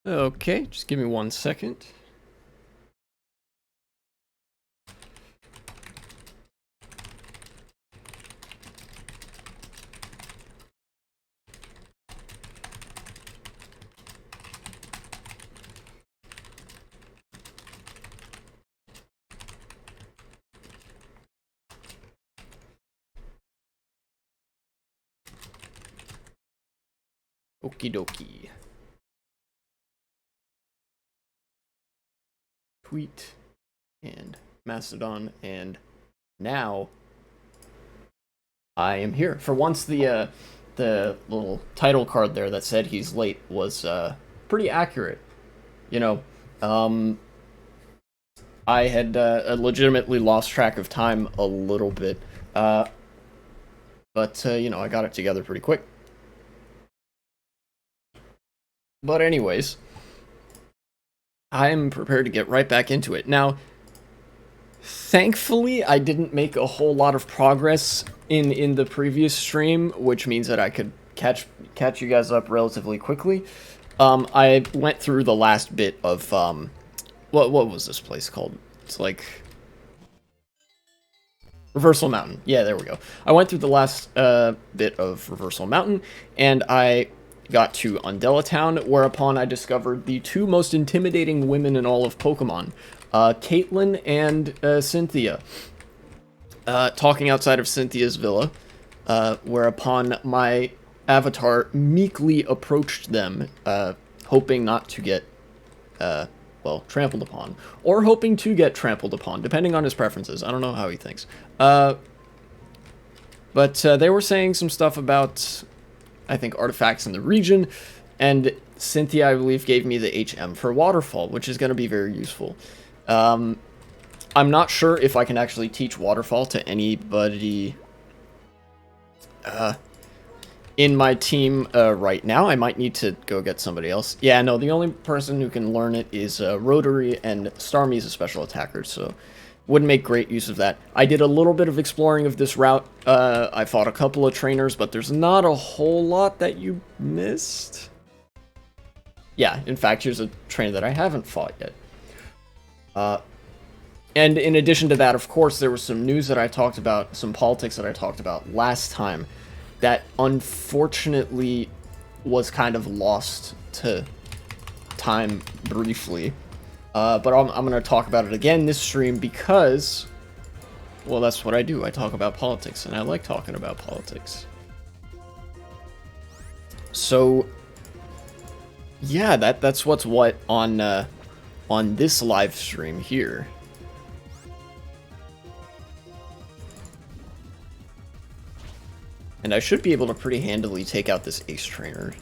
Okay, just give me 1 second. Okie dokie. Tweet and Mastodon, and now I am here. For once, the little title card there that said he's late was pretty accurate. You know, um, I had legitimately lost track of time a little bit, but you know, I got it together pretty quick. But anyways, I am prepared to get right back into it. Now, thankfully, I didn't make a whole lot of progress in the previous stream, which means that I could catch you guys up relatively quickly. I went through the last bit of what was this place called? It's like Reversal Mountain. Yeah, there we go. I went through the last bit of Reversal Mountain, and I got to Undella Town, whereupon I discovered the two most intimidating women in all of Pokemon, Caitlyn and Cynthia. Talking outside of Cynthia's villa, whereupon my avatar meekly approached them, hoping not to get, well, trampled upon. Or hoping to get trampled upon, depending on his preferences. I don't know how he thinks. But they were saying some stuff about, I think, artifacts in the region, and Cynthia, I believe, gave me the HM for Waterfall, which is going to be very useful. I'm not sure if I can actually teach Waterfall to anybody in my team right now. I might need to go get somebody else. Yeah, no, the only person who can learn it is Rotary, and Starmie's a special attacker, so wouldn't make great use of that. I did a little bit of exploring of this route. I fought a couple of trainers, but there's not a whole lot that you missed. Yeah, in fact, here's a trainer that I haven't fought yet. And in addition to that, of course, there was some news that I talked about, some politics that I talked about last time that unfortunately was kind of lost to time briefly. But I'm going to talk about it again this stream because, well, that's what I do. I talk about politics, and I like talking about politics. So, yeah, that's what's what on this live stream here. And I should be able to pretty handily take out this Ace Trainer.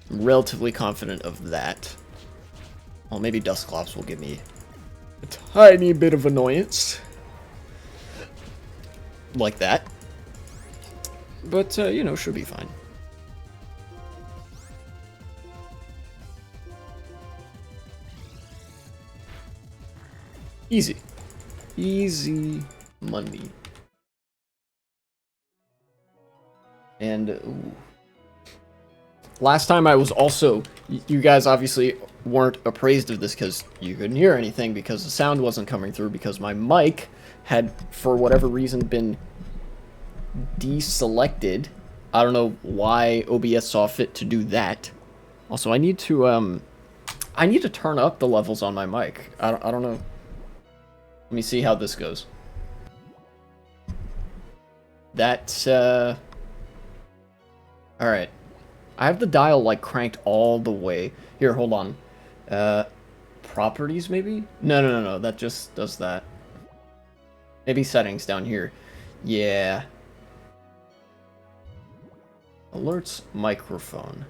I'm relatively confident of that. Well, maybe Dusclops will give me a tiny bit of annoyance. Like that. But, you know, should be fine. Easy. Easy money. And, ooh. Last time I was also, you guys obviously weren't appraised of this because you couldn't hear anything because the sound wasn't coming through because my mic had, for whatever reason, been deselected. I don't know why OBS saw fit to do that. Also, I need to turn up the levels on my mic. I don't know. Let me see how this goes. That's, alright. I have the dial, like, cranked all the way. Here, hold on. Properties, maybe? No. That just does that. Maybe settings down here. Yeah. Alerts microphone.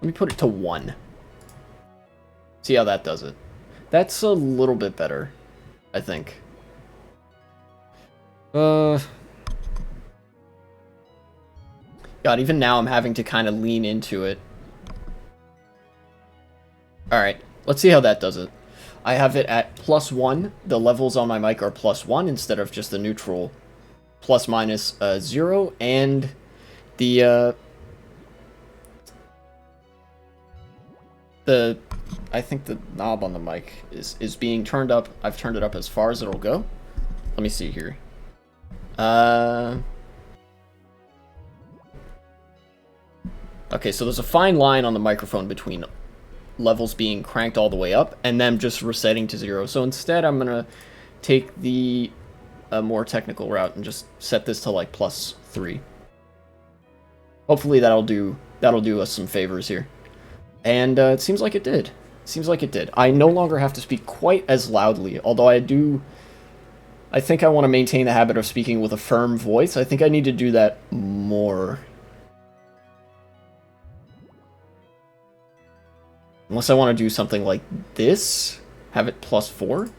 Let me put it to 1. See how that does it. That's a little bit better, I think. God, even now I'm having to kind of lean into it. Alright, let's see how that does it. I have it at +1. The levels on my mic are +1 instead of just the neutral ±0. And the the I think the knob on the mic is being turned up. I've turned it up as far as it'll go. Let me see here. Okay, so there's a fine line on the microphone between levels being cranked all the way up and them just resetting to 0. So instead, I'm gonna take the more technical route and just set this to like +3. Hopefully that'll do us some favors here. And it seems like it did. Seems like it did. I no longer have to speak quite as loudly, although I think I want to maintain the habit of speaking with a firm voice. I think I need to do that more. Unless I want to do something like this, have it +4.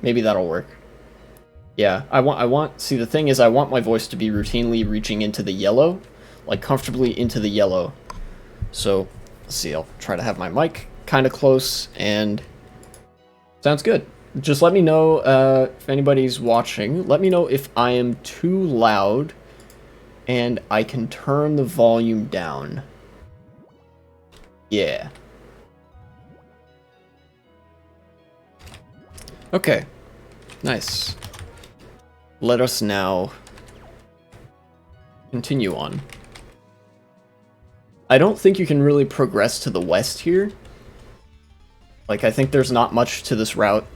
Maybe that'll work. Yeah, see, the thing is, I want my voice to be routinely reaching into the yellow, like comfortably into the yellow. So, let's see, I'll try to have my mic kind of close, and sounds good. Just let me know if anybody's watching. Let me know if I am too loud, and I can turn the volume down. Yeah. Okay. Nice. Let us now continue on. I don't think you can really progress to the west here. Like, I think there's not much to this route.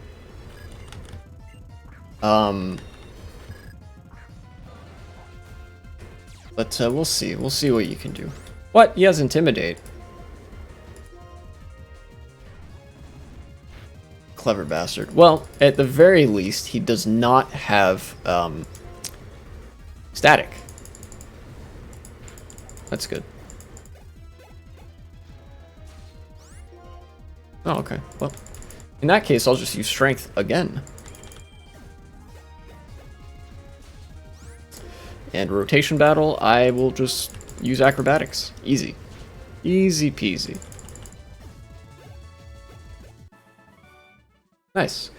But we'll see. We'll see what you can do. What? He has Intimidate. Clever bastard. Well, at the very least, he does not have static. That's good. Oh, okay. Well, in that case, I'll just use strength again. And rotation battle, I will just use acrobatics. Easy. Easy peasy. Nice.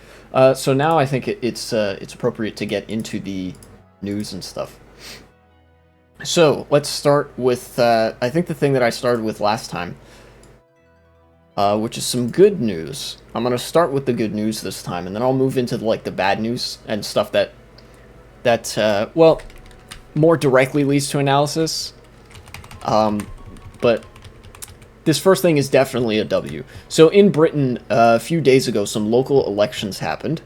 So now I think it's appropriate to get into the news and stuff. So let's start with I think the thing that I started with last time, which is some good news. I'm gonna start with the good news this time, and then I'll move into like the bad news and stuff that well, more directly leads to analysis. But this first thing is definitely a W. So in Britain, a few days ago, some local elections happened.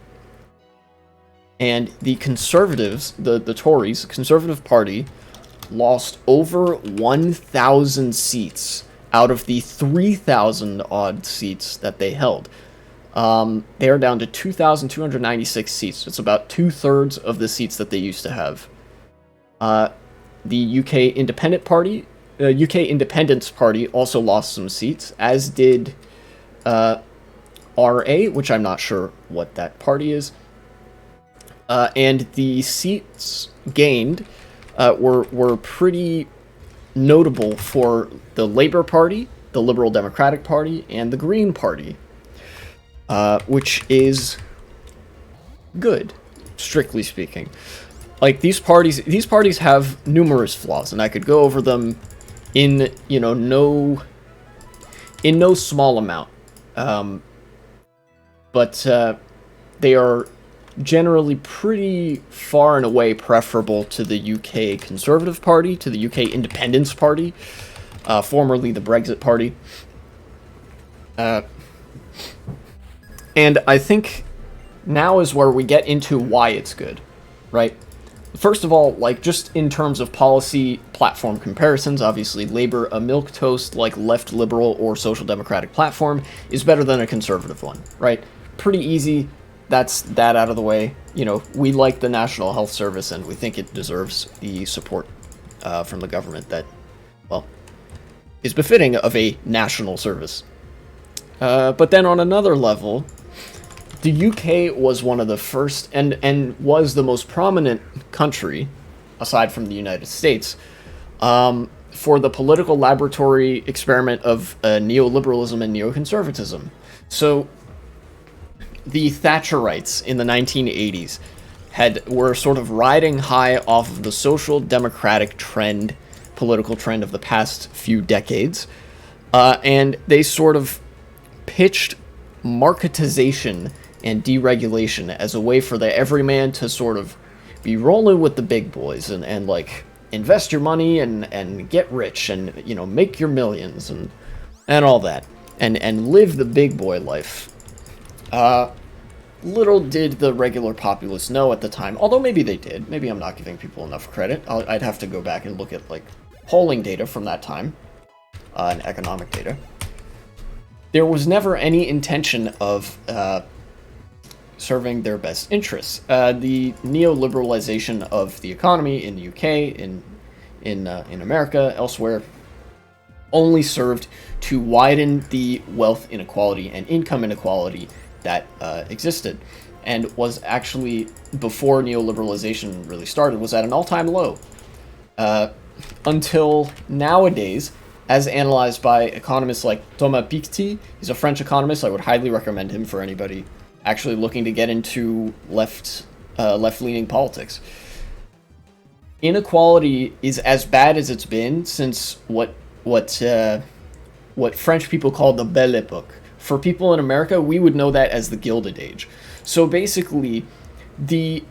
And the Conservatives, the Tories, Conservative Party, lost over 1,000 seats out of the 3,000 odd seats that they held. They are down to 2,296 seats. It's about 2/3 of the seats that they used to have. The UK Independence Party also lost some seats, as did RA, which I'm not sure what that party is. And the seats gained were pretty notable for the Labour Party, the Liberal Democratic Party, and the Green Party, which is good, strictly speaking. Like, these parties have numerous flaws, and I could go over them in, you know, no small amount. But they are generally pretty far and away preferable to the UK Conservative Party, to the UK Independence Party, formerly the Brexit Party. And I think now is where we get into why it's good, right? First of all, like, just in terms of policy platform comparisons, obviously Labour, a milquetoast like left liberal or social democratic platform, is better than a conservative one, right? Pretty easy. That's that out of the way. You know, we like the National Health Service, and we think it deserves the support from the government that, well, is befitting of a national service. But then on another level, the UK was one of the first and was the most prominent country, aside from the United States, for the political laboratory experiment of neoliberalism and neoconservatism. So the Thatcherites in the 1980s were sort of riding high off of the social democratic trend, political trend of the past few decades, and they sort of pitched marketization and deregulation as a way for the everyman to sort of be rolling with the big boys and like invest your money and get rich and make your millions and all that and live the big boy life. Little did the regular populace know at the time, although maybe they did. Maybe I'm not giving people enough credit. I'd have to go back and look at like polling data from that time, and economic data. There was never any intention of serving their best interests. The neoliberalization of the economy in the UK, in America, elsewhere, only served to widen the wealth inequality and income inequality that existed, and was actually, before neoliberalization really started, was at an all-time low. Until nowadays, as analyzed by economists like Thomas Piketty. He's a French economist. I would highly recommend him for anybody actually looking to get into left-leaning politics. Inequality is as bad as it's been since what French people call the Belle Époque. For people in America, we would know that as the Gilded Age. So basically, the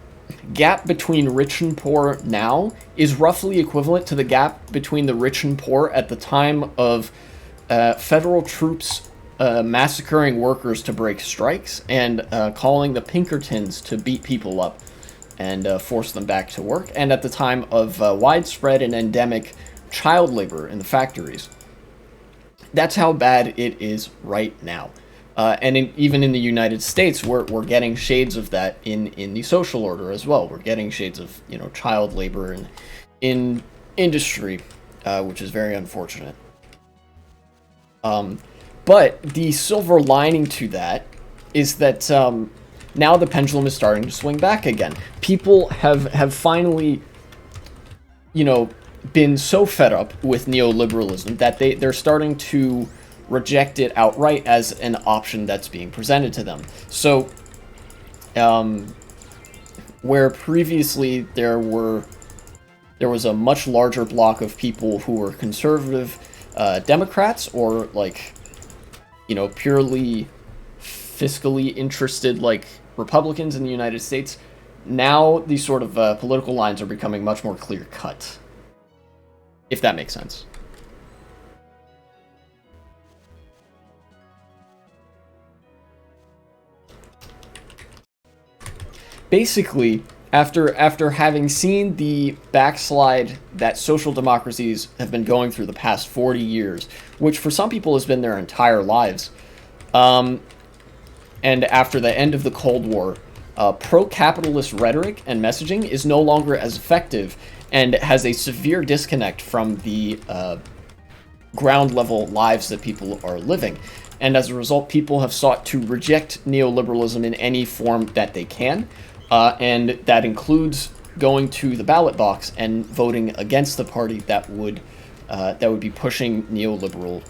gap between rich and poor now is roughly equivalent to the gap between the rich and poor at the time of federal troops massacring workers to break strikes and calling the Pinkertons to beat people up and force them back to work, and at the time of widespread and endemic child labor in the factories. That's how bad it is right now. Even in the United States, we're getting shades of that in the social order as well. We're getting shades of child labor in industry, which is very unfortunate. But the silver lining to that is that now the pendulum is starting to swing back again. People have finally, been so fed up with neoliberalism that they're starting to reject it outright as an option that's being presented to them. So, where previously there was a much larger block of people who were conservative Democrats or purely fiscally interested Republicans in the United States, now these sort of political lines are becoming much more clear-cut, if that makes sense. Basically, after having seen the backslide that social democracies have been going through the past 40 years, which for some people has been their entire lives, and after the end of the Cold War, pro-capitalist rhetoric and messaging is no longer as effective and has a severe disconnect from the ground-level lives that people are living. And as a result, people have sought to reject neoliberalism in any form that they can, and that includes going to the ballot box and voting against the party that would be pushing neoliberal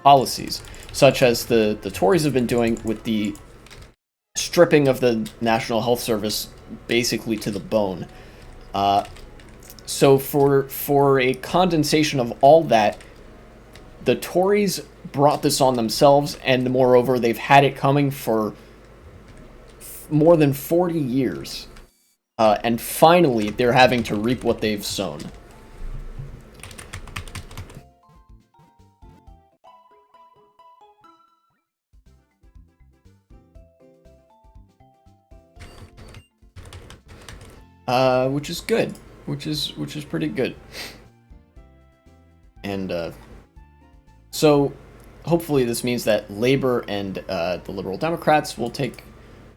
policies, such as the Tories have been doing with the stripping of the National Health Service basically to the bone. So for a condensation of all that, the Tories brought this on themselves, and moreover, they've had it coming for more than 40 years. And finally, they're having to reap what they've sown. Which is good. Which is pretty good. And so hopefully this means that Labor and the Liberal Democrats will take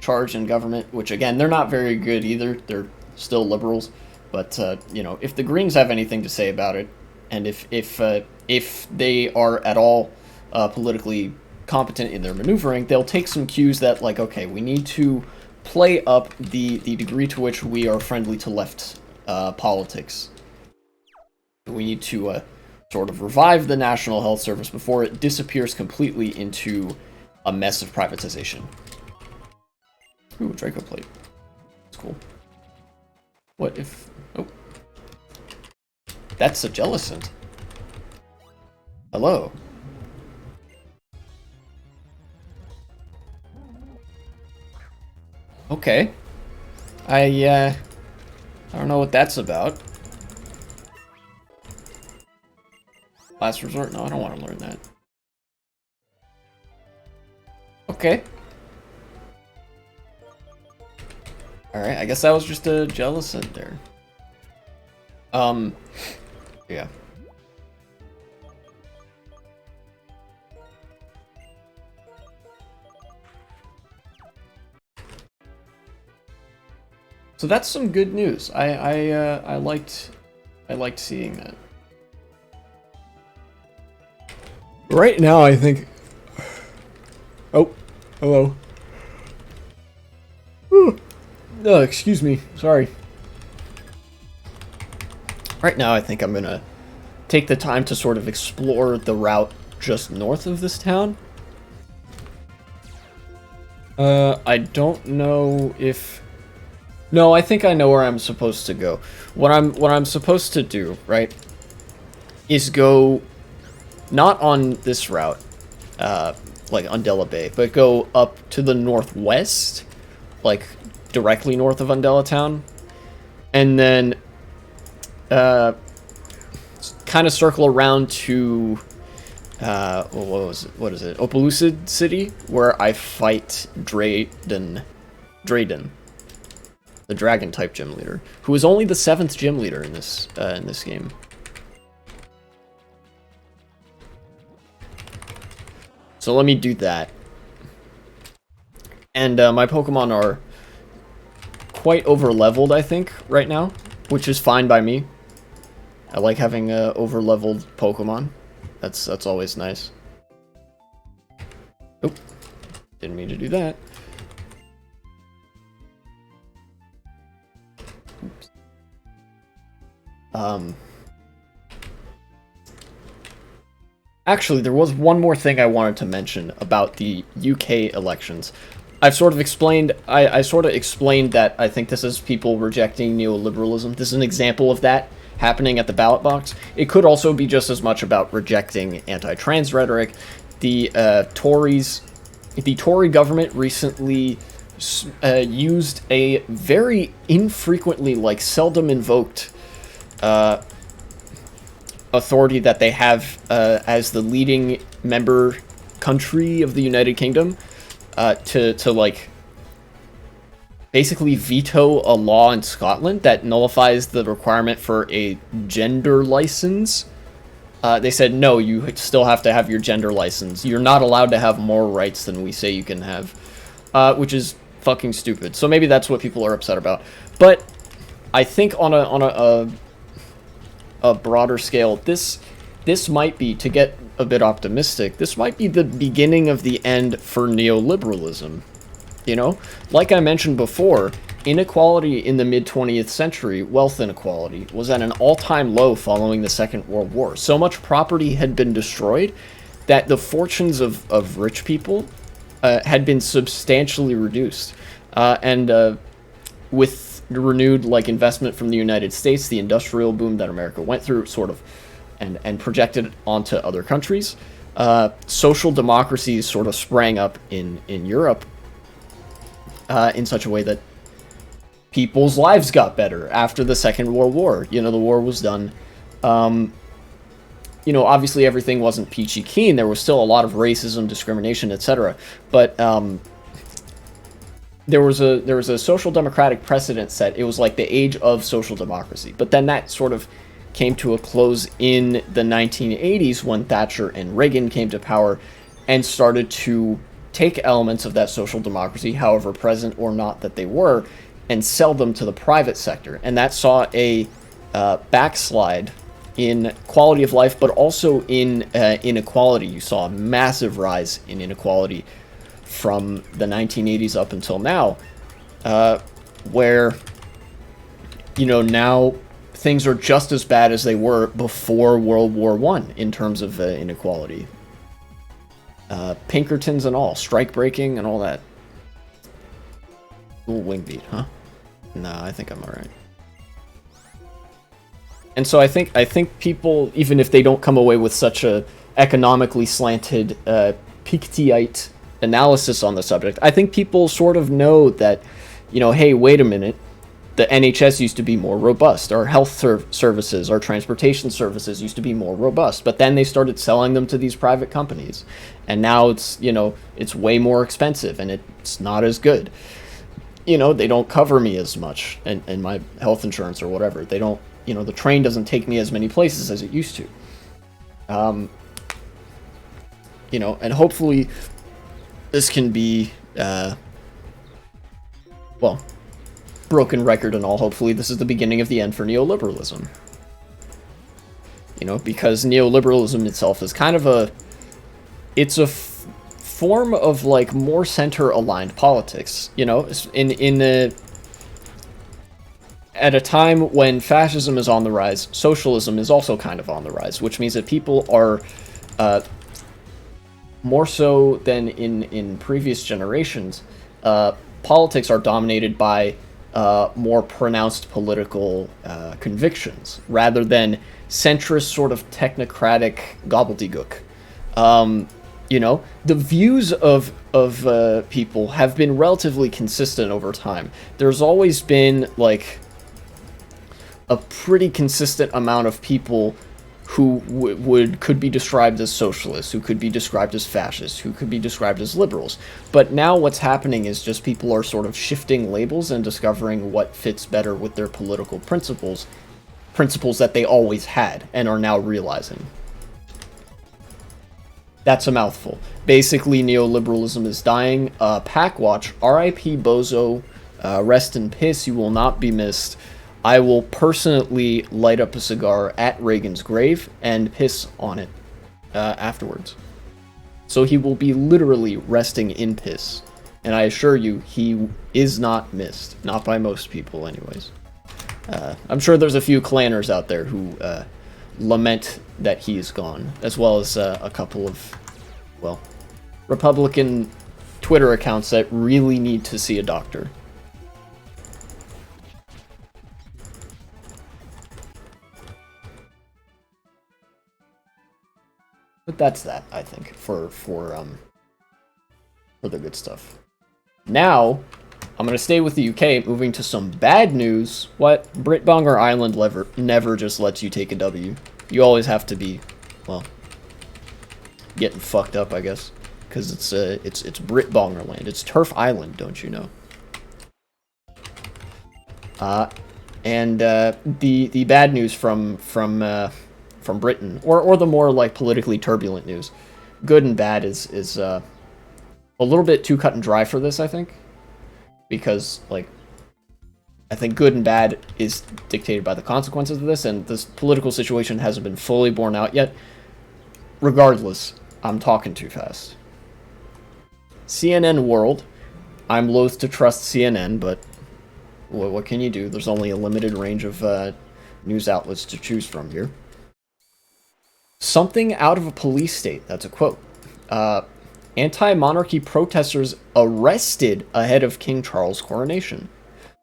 charge in government, which again, they're not very good either. They're still liberals, but if the Greens have anything to say about it, and if they are at all politically competent in their maneuvering, they'll take some cues that okay, we need to play up the degree to which we are friendly to left politics. We need to sort of revive the National Health Service before it disappears completely into a mess of privatization. Ooh, Draco plate. That's cool. What if... Oh. That's a Jellicent. Hello. Okay. I don't know what that's about. Last resort? No, I don't want to learn that. Okay. Alright, I guess that was just a jealous in there. Yeah. So that's some good news. I liked seeing that. Right now, I think. Oh, hello. No, excuse me. Sorry. Right now, I think I'm gonna take the time to sort of explore the route just north of this town. I don't know if. No, I think I know where I'm supposed to go. What I'm supposed to do, right, is go not on this route, like Undella Bay, but go up to the northwest, like directly north of Undella Town, and then kind of circle around to what is it? Opelucid City, where I fight Drayden, the dragon type gym leader, who is only the 7th gym leader in this game. So let me do that. And my Pokemon are quite over-leveled, I think, right now, which is fine by me. I like having over-leveled Pokemon. That's always nice. Oop. Didn't mean to do that. Oops. Actually, there was one more thing I wanted to mention about the UK elections. I've sort of explained, I sort of explained that I think this is people rejecting neoliberalism. This is an example of that happening at the ballot box. It could also be just as much about rejecting anti-trans rhetoric. The Tory government recently used a very infrequently, like seldom invoked, authority that they have as the leading member country of the United Kingdom to like basically veto a law in Scotland that nullifies the requirement for a gender license. They said, no, you still have to have your gender license. You're not allowed to have more rights than we say you can have, which is fucking stupid. So maybe that's what people are upset about. But I think on a broader scale, this might be, to get a bit optimistic, this might be the beginning of the end for neoliberalism. You know, like I mentioned before, inequality in the mid-20th century, wealth inequality, was at an all-time low following the Second World War. So much property had been destroyed that the fortunes of rich people had been substantially reduced. And with renewed like investment from the United States, the industrial boom that America went through sort of and projected onto other countries, social democracies sort of sprang up in Europe in such a way that people's lives got better after the Second World War. You know, the war was done. You know, obviously everything wasn't peachy keen. There was still a lot of racism, discrimination, etc. But there was a social democratic precedent set. It was like the age of social democracy. But then that sort of came to a close in the 1980s when Thatcher and Reagan came to power and started to take elements of that social democracy, however present or not that they were, and sell them to the private sector. And that saw a backslide in quality of life, but also in inequality. You saw a massive rise in inequality from the 1980s up until now, where, you know, now things are just as bad as they were before World War I in terms of inequality. Pinkertons and all, strike breaking and all that. Ooh, wing beat, huh? Nah, I think I'm alright. And so I think people, even if they don't come away with such a economically slanted Pictite analysis on the subject, I think people sort of know that hey, wait a minute, the NHS used to be more robust, our health services, our transportation services used to be more robust, but then they started selling them to these private companies, and now it's way more expensive and it's not as good. They don't cover me as much in my health insurance or whatever. They don't, the train doesn't take me as many places as it used to. And hopefully this can be, well, broken record and all. Hopefully this is the beginning of the end for neoliberalism. Because neoliberalism itself is kind of it's a form of like more center-aligned politics. At a time when fascism is on the rise, socialism is also kind of on the rise, which means that people are more so than in previous generations, politics are dominated by more pronounced political convictions rather than centrist sort of technocratic gobbledygook. The views of people have been relatively consistent over time. There's always been like a pretty consistent amount of people who could be described as socialists, who could be described as fascists, who could be described as liberals. But now what's happening is just people are sort of shifting labels and discovering what fits better with their political principles that they always had and are now realizing. That's a mouthful. Basically, neoliberalism is dying. Packwatch, R.I.P. Bozo, rest in piss, you will not be missed. I will personally light up a cigar at Reagan's grave and piss on it afterwards. So he will be literally resting in piss. And I assure you, he is not missed. Not by most people, anyways. I'm sure there's a few clanners out there who lament that he is gone, as well as a couple of, well, Republican Twitter accounts that really need to see a doctor. But that's that, I think, for the good stuff. Now, I'm going to stay with the UK, moving to some bad news. What? Britbonger Island never just lets you take a W. You always have to be, well, getting fucked up, I guess. Because it's Britbonger land. It's Turf Island, don't you know? And the bad news from Britain, or the more like politically turbulent news, good and bad is a little bit too cut and dry for this, I think, because like I think good and bad is dictated by the consequences of this, and this political situation hasn't been fully borne out yet. Regardless, I'm talking too fast. CNN World. I'm loath to trust CNN, but what can you do? There's only a limited range of news outlets to choose from here. Something out of a police state. That's a quote. Anti-monarchy protesters arrested ahead of King Charles' coronation.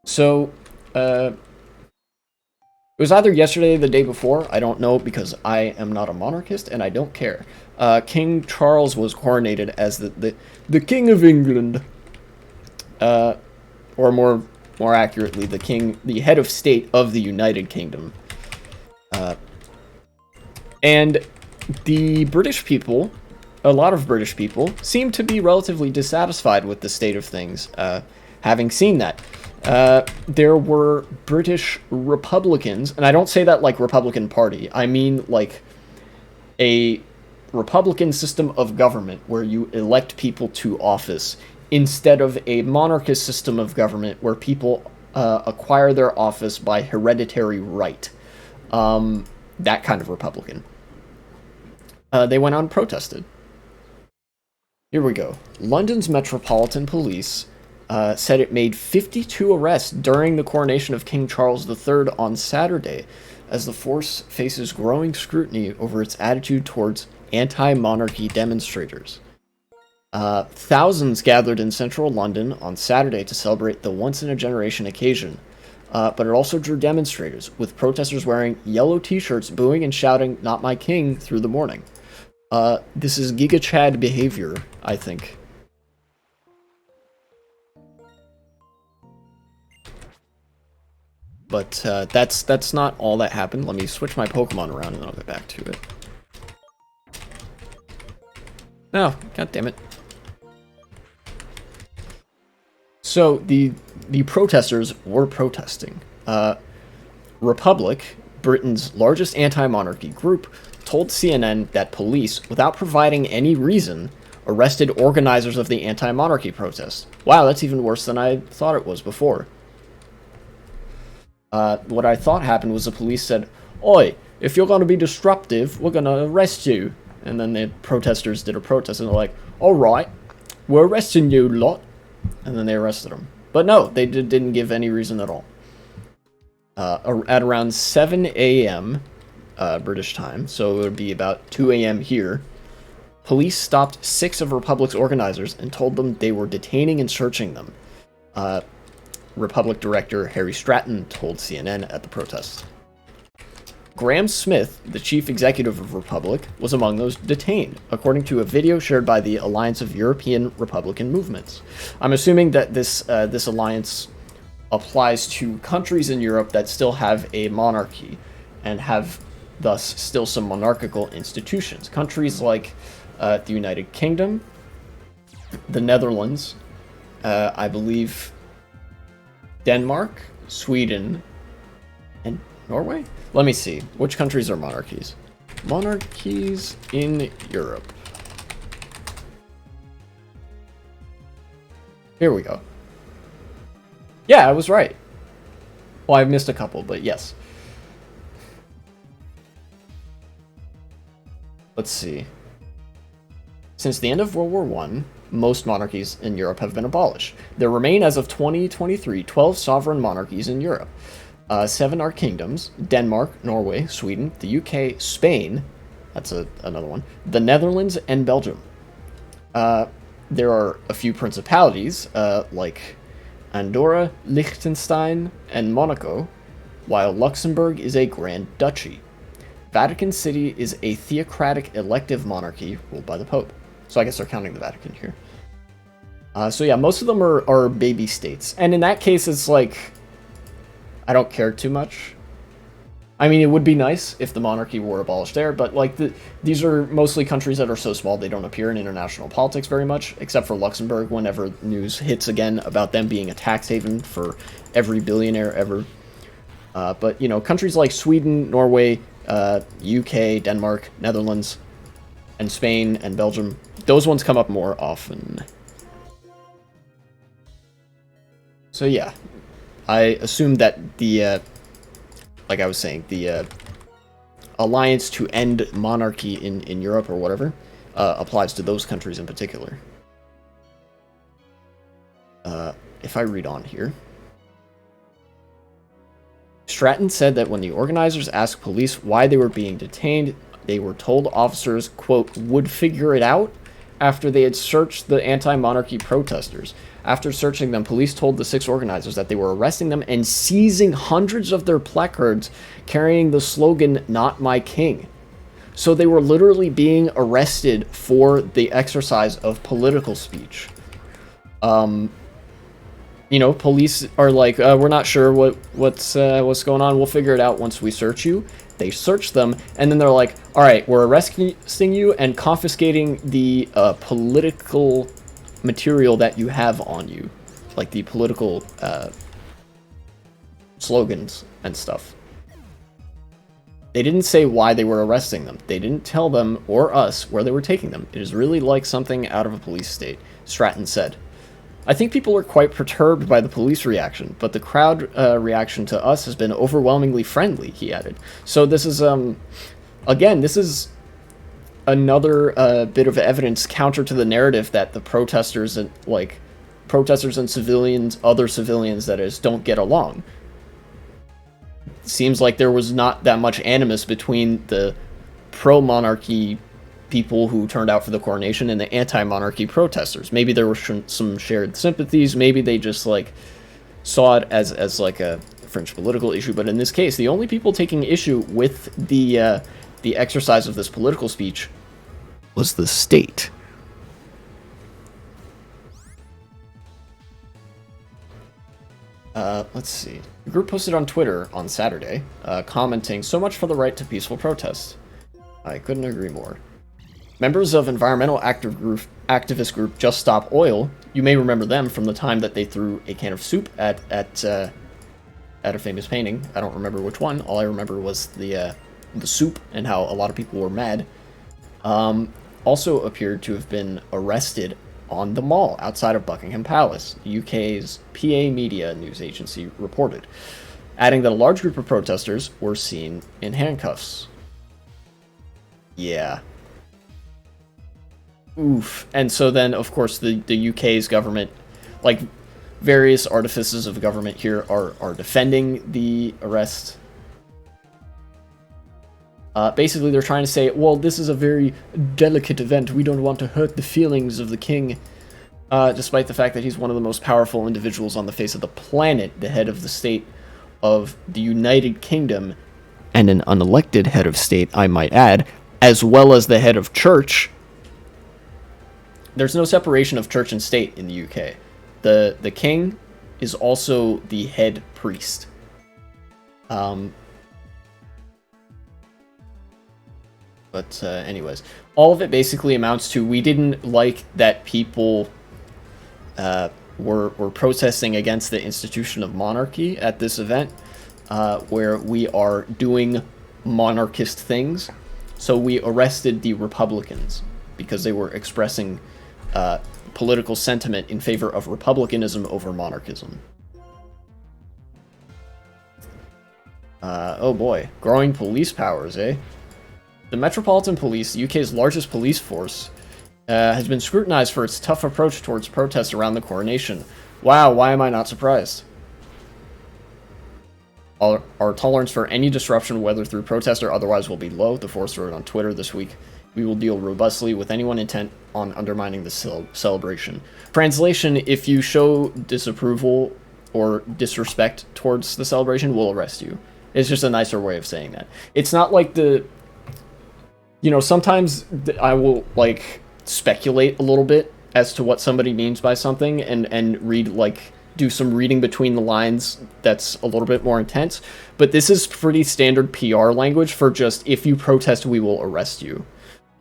So, it was either yesterday or the day before. I don't know because I am not a monarchist and I don't care. King Charles was coronated as the King of England. Or more accurately, the head of state of the United Kingdom. And the British people, a lot of British people, seem to be relatively dissatisfied with the state of things, having seen that. There were British Republicans, and I don't say that like Republican Party, I mean like a Republican system of government where you elect people to office instead of a monarchist system of government where people acquire their office by hereditary right. That kind of Republican. They went out and protested. Here we go. London's Metropolitan Police said it made 52 arrests during the coronation of King Charles III on Saturday, as the force faces growing scrutiny over its attitude towards anti-monarchy demonstrators. Thousands gathered in central London on Saturday to celebrate the once-in-a-generation occasion, but it also drew demonstrators, with protesters wearing yellow t-shirts, booing and shouting, "Not my king," through the morning. This is Giga Chad behavior, I think. But that's not all that happened. Let me switch my Pokemon around and then I'll get back to it. No, god damn it. So the protesters were protesting. Republic, Britain's largest anti-monarchy group, told CNN that police, without providing any reason, arrested organizers of the anti-monarchy protest. Wow, that's even worse than I thought it was before. What I thought happened was the police said, "Oi, if you're going to be disruptive, we're going to arrest you." And then the protesters did a protest, and they're like, "Alright, we're arresting you lot." And then they arrested them. But no, they didn't give any reason at all. At around 7 a.m. British time, so it would be about 2 a.m. here, police stopped 6 of Republic's organizers and told them they were detaining and searching them. Republic director Harry Stratton told CNN at the protest. Graham Smith, the chief executive of Republic, was among those detained, according to a video shared by the Alliance of European Republican Movements. I'm assuming that this alliance applies to countries in Europe that still have a monarchy and have thus still some monarchical institutions. Countries like the United Kingdom, the Netherlands, I believe Denmark, Sweden, and Norway? Let me see. Which countries are monarchies? Monarchies in Europe. Here we go. Yeah, I was right. Well, I missed a couple, but yes. Let's see. Since the end of World War I, most monarchies in Europe have been abolished. There remain, as of 2023, 12 sovereign monarchies in Europe. 7 are kingdoms: Denmark, Norway, Sweden, the UK, Spain, that's another one, the Netherlands, and Belgium. There are a few principalities, like Andorra, Liechtenstein, and Monaco, while Luxembourg is a Grand Duchy. Vatican City is a theocratic elective monarchy ruled by the Pope. So I guess they're counting the Vatican here. So yeah, most of them are baby states. And in that case, it's like, I don't care too much. I mean, it would be nice if the monarchy were abolished there, but like these are mostly countries that are so small they don't appear in international politics very much, except for Luxembourg whenever news hits again about them being a tax haven for every billionaire ever. But, you know, countries like Sweden, Norway, UK, Denmark, Netherlands, and Spain, and Belgium, those ones come up more often. So yeah, I assume that the, like I was saying, the alliance to end monarchy in Europe or whatever applies to those countries in particular. If I read on here. Stratton said that when the organizers asked police why they were being detained, they were told officers, quote, would figure it out after they had searched the anti-monarchy protesters. After searching them, police told the 6 organizers that they were arresting them and seizing hundreds of their placards carrying the slogan, "Not My King." So they were literally being arrested for the exercise of political speech. You know, police are like, we're not sure what's going on. We'll figure it out once we search you. They search them, and then they're like, all right, we're arresting you and confiscating the political material that you have on you, like the political slogans and stuff. They didn't say why they were arresting them. They didn't tell them or us where they were taking them. It is really like something out of a police state, Stratton said. I think people are quite perturbed by the police reaction, but the crowd reaction to us has been overwhelmingly friendly, he added. So this is, again, this is another bit of evidence counter to the narrative that the protesters and, civilians, other civilians, that is, don't get along. It seems like there was not that much animus between the pro-monarchy people who turned out for the coronation and the anti-monarchy protesters. Maybe there were some shared sympathies. Maybe they just like saw it as like a fringe political issue. But in this case, the only people taking issue with the exercise of this political speech was the state. Let's see. The group posted on Twitter on Saturday, commenting, "So much for the right to peaceful protest." I couldn't agree more. Members of environmental activist group Just Stop Oil, you may remember them from the time that they threw a can of soup at a famous painting. I don't remember which one. All I remember was the soup and how a lot of people were mad. Also appeared to have been arrested on the Mall outside of Buckingham Palace, UK's PA Media news agency reported, adding that a large group of protesters were seen in handcuffs. Yeah. Oof. And so then, of course, the UK's government, like, various artifices of government here are defending the arrest. Basically, they're trying to say, well, this is a very delicate event. We don't want to hurt the feelings of the king, despite the fact that he's one of the most powerful individuals on the face of the planet, the head of the state of the United Kingdom, and an unelected head of state, I might add, as well as the head of church. There's no separation of church and state in the UK. The king is also the head priest. But anyways, all of it basically amounts to, we didn't like that people were protesting against the institution of monarchy at this event, where we are doing monarchist things. So we arrested the Republicans because they were expressing political sentiment in favor of republicanism over monarchism. Oh boy, growing police powers, eh? The Metropolitan Police, the UK's largest police force, has been scrutinized for its tough approach towards protests around the coronation. Wow, why am I not surprised? Our tolerance for any disruption, whether through protest or otherwise, will be low, the force wrote on Twitter this week. We will deal robustly with anyone intent on undermining the celebration. Translation, if you show disapproval or disrespect towards the celebration, we'll arrest you. It's just a nicer way of saying that. It's not like the... You know, sometimes I will, like, speculate a little bit as to what somebody means by something and read, like, do some reading between the lines that's a little bit more intense. But this is pretty standard PR language for just, if you protest, we will arrest you.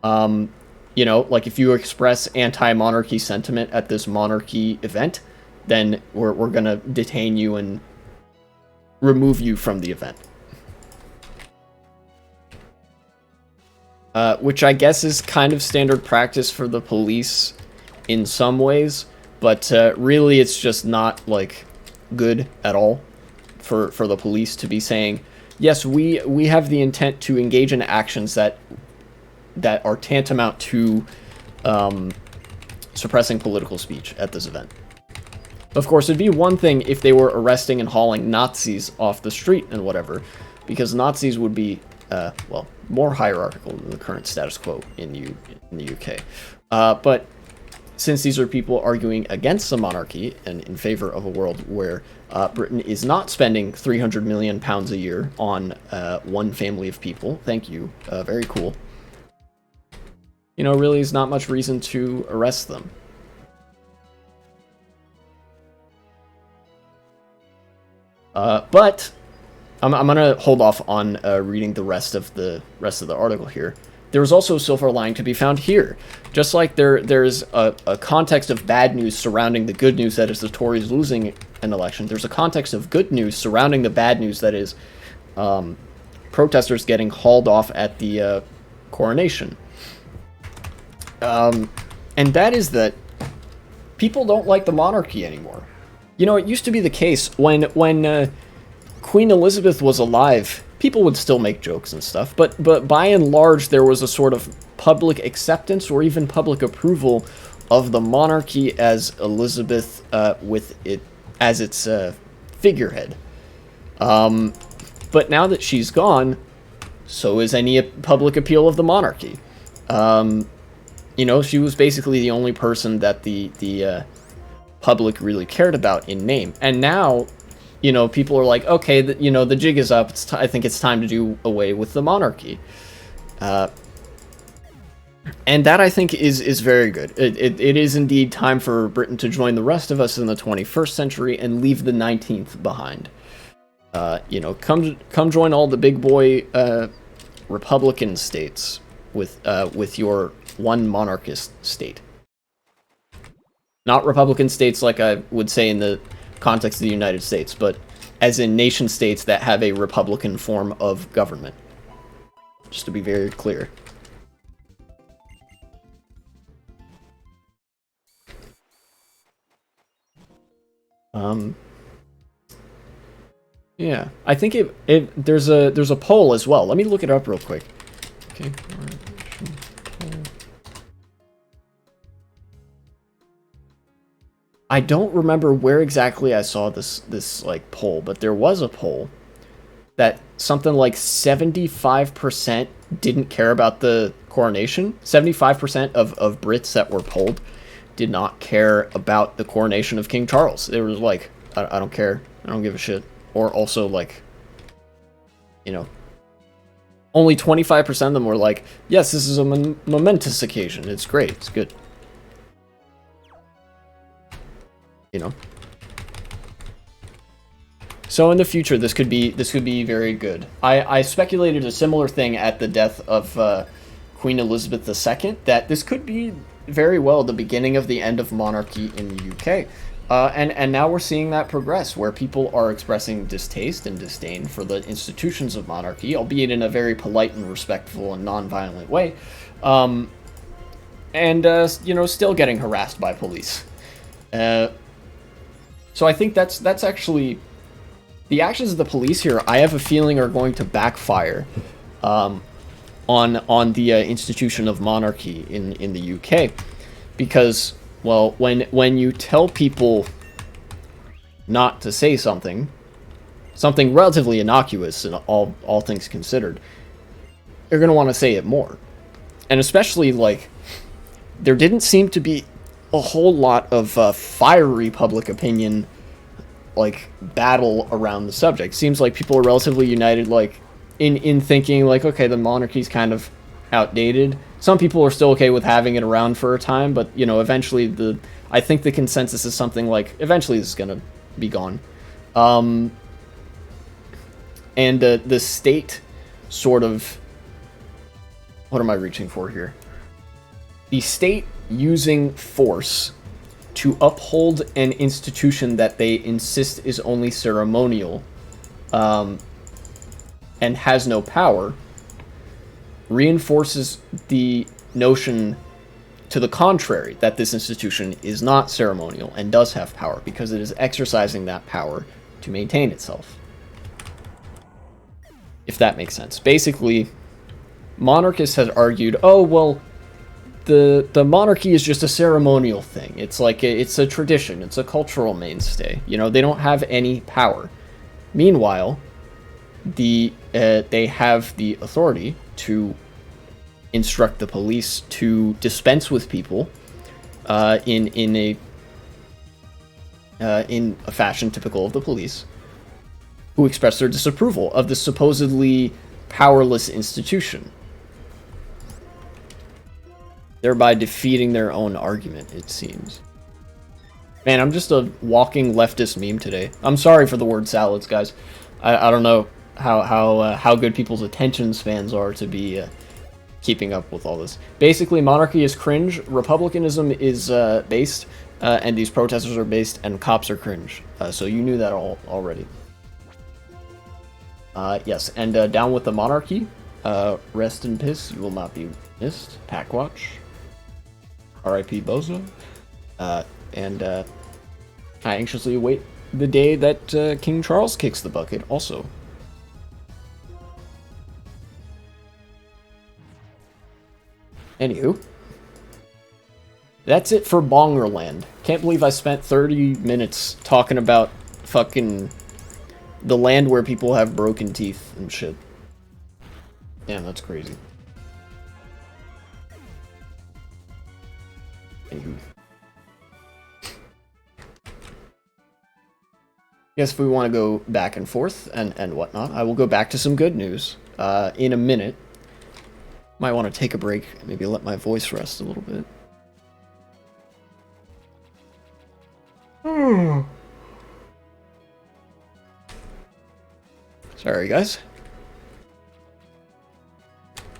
You know, like, if you express anti-monarchy sentiment at this monarchy event, then we're gonna detain you and remove you from the event. Which I guess is kind of standard practice for the police in some ways, but really it's just not, like, good at all for the police to be saying, yes, we have the intent to engage in actions that are tantamount to suppressing political speech at this event. Of course, it'd be one thing if they were arresting and hauling Nazis off the street and whatever, because Nazis would be, well, more hierarchical than the current status quo in the UK. But since these are people arguing against the monarchy and in favor of a world where Britain is not spending £300 million a year on one family of people, thank you, very cool, you know, really is not much reason to arrest them. But I'm gonna hold off on reading the rest of the article here. There is also a silver lining to be found here. Just like there's a context of bad news surrounding the good news that is the Tories losing an election, there's a context of good news surrounding the bad news that is protesters getting hauled off at the coronation. And that is that people don't like the monarchy anymore. You know, it used to be the case when Queen Elizabeth was alive, people would still make jokes and stuff, but by and large there was a sort of public acceptance or even public approval of the monarchy as Elizabeth with it as its figurehead. But now that she's gone, so is any public appeal of the monarchy. You know, she was basically the only person that the public really cared about in name, and now, you know, people are like, okay, you know, the jig is up. I think it's time to do away with the monarchy. And that, I think, is very good. It is indeed time for Britain to join the rest of us in the 21st century and leave the 19th behind. Come join all the big boy Republican states with your one monarchist state. Not Republican states like I would say in the context of the United States, but as in nation states that have a Republican form of government. Just to be very clear. Yeah, I think there's a poll as well. Let me look it up real quick. Okay. I don't remember where exactly I saw this like poll, but there was a poll that something like 75% didn't care about the coronation. 75% of Brits that were polled did not care about the coronation of King Charles. It was like, I don't care. I don't give a shit. Or also like, only 25% of them were like, yes, this is a momentous occasion. It's great. It's good. So in the future, this could be very good. I speculated a similar thing at the death of Queen Elizabeth II, that this could be very well the beginning of the end of monarchy in the UK. And now we're seeing that progress, where people are expressing distaste and disdain for the institutions of monarchy, albeit in a very polite and respectful and non-violent way, still getting harassed by police. So I think that's actually the actions of the police here. I have a feeling are going to backfire on the institution of monarchy in the UK, because, well, when you tell people not to say something relatively innocuous and all things considered, they're going to want to say it more. And especially, like, there didn't seem to be a whole lot of fiery public opinion, like, battle around the subject. Seems like people are relatively united, like, in thinking, like, okay, the monarchy's kind of outdated. Some people are still okay with having it around for a time, but, eventually I think the consensus is something like, eventually this is gonna be gone. And the state sort of, what am I reaching for here? The state using force to uphold an institution that they insist is only ceremonial, and has no power, reinforces the notion to the contrary, that this institution is not ceremonial and does have power, because it is exercising that power to maintain itself. If that makes sense. Basically, monarchists have argued, oh, well, the monarchy is just a ceremonial thing. It's like it's a tradition. It's a cultural mainstay. They don't have any power. Meanwhile, they have the authority to instruct the police to dispense with people in a fashion typical of the police, who express their disapproval of the supposedly powerless institution, thereby defeating their own argument, it seems. Man, I'm just a walking leftist meme today. I'm sorry for the word salads, guys. I don't know how good people's attention spans are to be keeping up with all this. Basically, monarchy is cringe, republicanism is based, and these protesters are based, and cops are cringe. So you knew that already. Yes, and down with the monarchy. Rest in piss, you will not be missed. Packwatch. R.I.P. Bozo. And I anxiously await the day that King Charles kicks the bucket also. Anywho, that's it for Bongerland. Can't believe I spent 30 minutes talking about fucking the land where people have broken teeth and shit. Damn, that's crazy. Anywho. Guess if we want to go back and forth and whatnot, I will go back to some good news in a minute. Might want to take a break, maybe let my voice rest a little bit. Sorry, guys.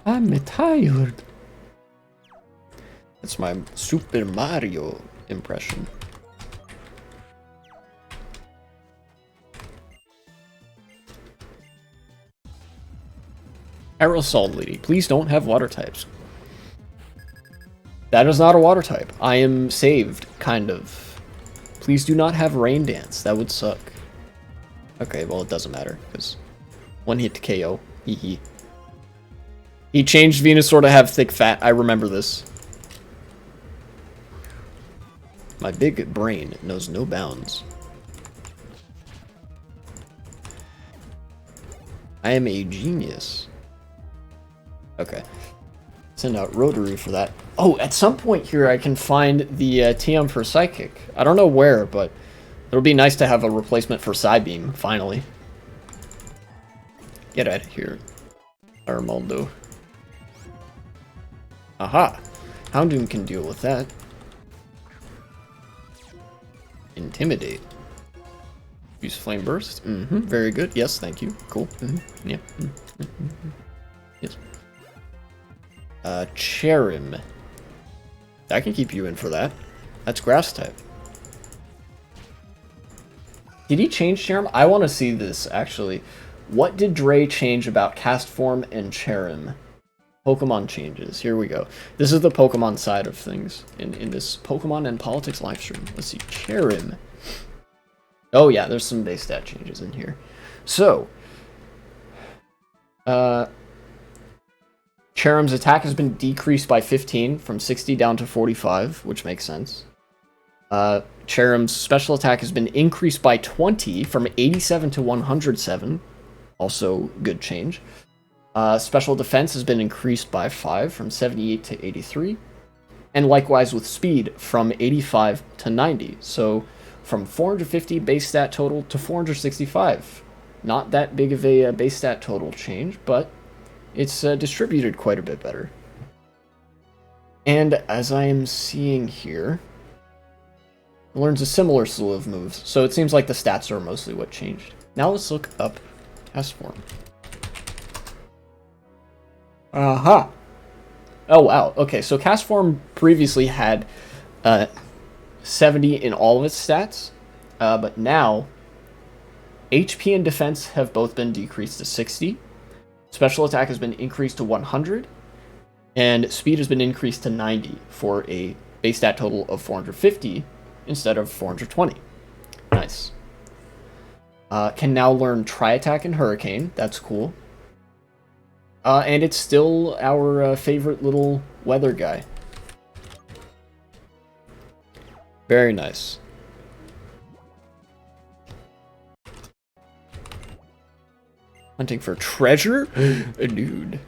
I'm tired. That's my Super Mario impression. Aerosol Lady, please don't have water types. That is not a water type. I am saved, kind of. Please do not have Rain Dance. That would suck. Okay, well, it doesn't matter, because one hit to KO. Hee. He changed Venusaur to have thick fat. I remember this. My big brain knows no bounds. I am a genius. Okay. Send out Rotary for that. Oh, at some point here I can find the TM for Psychic. I don't know where, but it'll be nice to have a replacement for Psybeam, finally. Get out of here, Armando. Aha! Houndoom can deal with that. Intimidate. Use Flame Burst. Very good. Yes, thank you. Cool. Yeah. Yes. Cherim. I can keep you in for that. That's Grass type. Did he change Cherim? I want to see this, actually. What did Dre change about Cast Form and Cherim? Pokemon changes. Here we go. This is the Pokemon side of things in this Pokemon and Politics livestream. Let's see. Cherim. Oh, yeah, there's some base stat changes in here. So, Cherim's attack has been decreased by 15 from 60 down to 45, which makes sense. Cherim's special attack has been increased by 20 from 87 to 107. Also, good change. Special defense has been increased by 5 from 78 to 83. And likewise with speed from 85 to 90. So from 450 base stat total to 465. Not that big of a base stat total change, but it's distributed quite a bit better. And as I am seeing here, it learns a similar slew of moves. So it seems like the stats are mostly what changed. Now let's look up Cast Form. Aha! Oh, wow. Okay, so Cast Form previously had 70 in all of its stats, but now HP and defense have both been decreased to 60, special attack has been increased to 100, and speed has been increased to 90 for a base stat total of 450 instead of 420. Nice. Can now learn Tri-Attack and Hurricane. That's cool. And it's still our favorite little weather guy. Very nice. Hunting for treasure? Dude.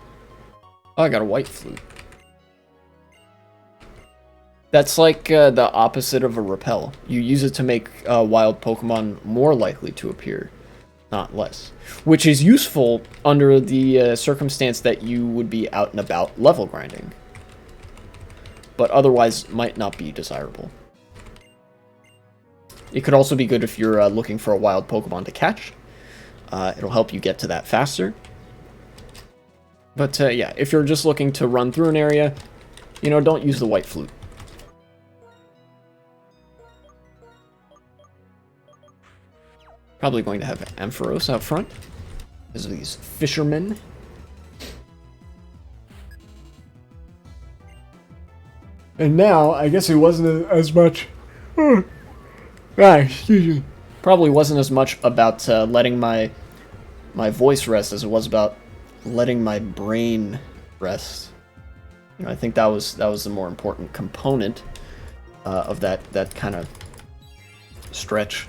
Oh, I got a white flute. That's like the opposite of a repel. You use it to make wild Pokemon more likely to appear, not less. Which is useful under the circumstance that you would be out and about level grinding. But otherwise might not be desirable. It could also be good if you're looking for a wild Pokemon to catch. It'll help you get to that faster. But yeah, if you're just looking to run through an area, you know, don't use the white flute. Probably going to have Ampharos out front because of these fishermen. And now, I guess it wasn't as much. Excuse me. Probably wasn't as much about letting my voice rest as it was about letting my brain rest. You know, I think that was the more important component of that kind of stretch.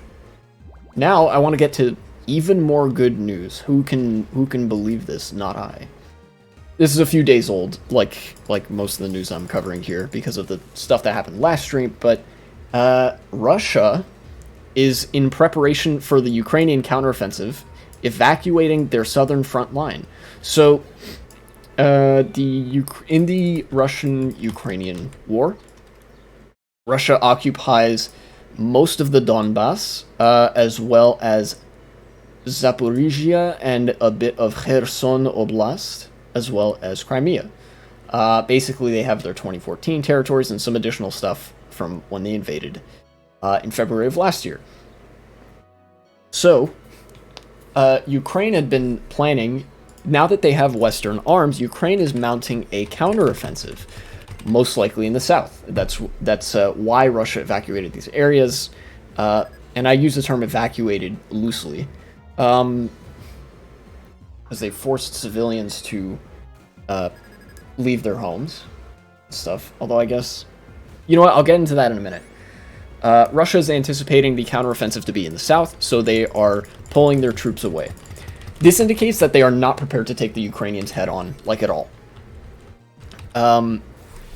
Now I want to get to even more good news. Who can believe this? Not I. This is a few days old, like most of the news I'm covering here because of the stuff that happened last stream. But Russia is in preparation for the Ukrainian counteroffensive, evacuating their southern front line. So In the Russian-Ukrainian war, Russia occupies most of the Donbass, as well as Zaporizhia and a bit of Kherson Oblast, as well as Crimea. Basically, they have their 2014 territories and some additional stuff from when they invaded in February of last year. So, Ukraine had been planning, now that they have Western arms, Ukraine is mounting a counteroffensive, most likely in the south. That's why Russia evacuated these areas, and I use the term evacuated loosely, as they forced civilians to leave their homes and stuff. Although I guess, you know what, I'll get into that in a minute. Russia is anticipating the counteroffensive to be in the south, so they are pulling their troops away. This indicates that they are not prepared to take the Ukrainians head on, like at all.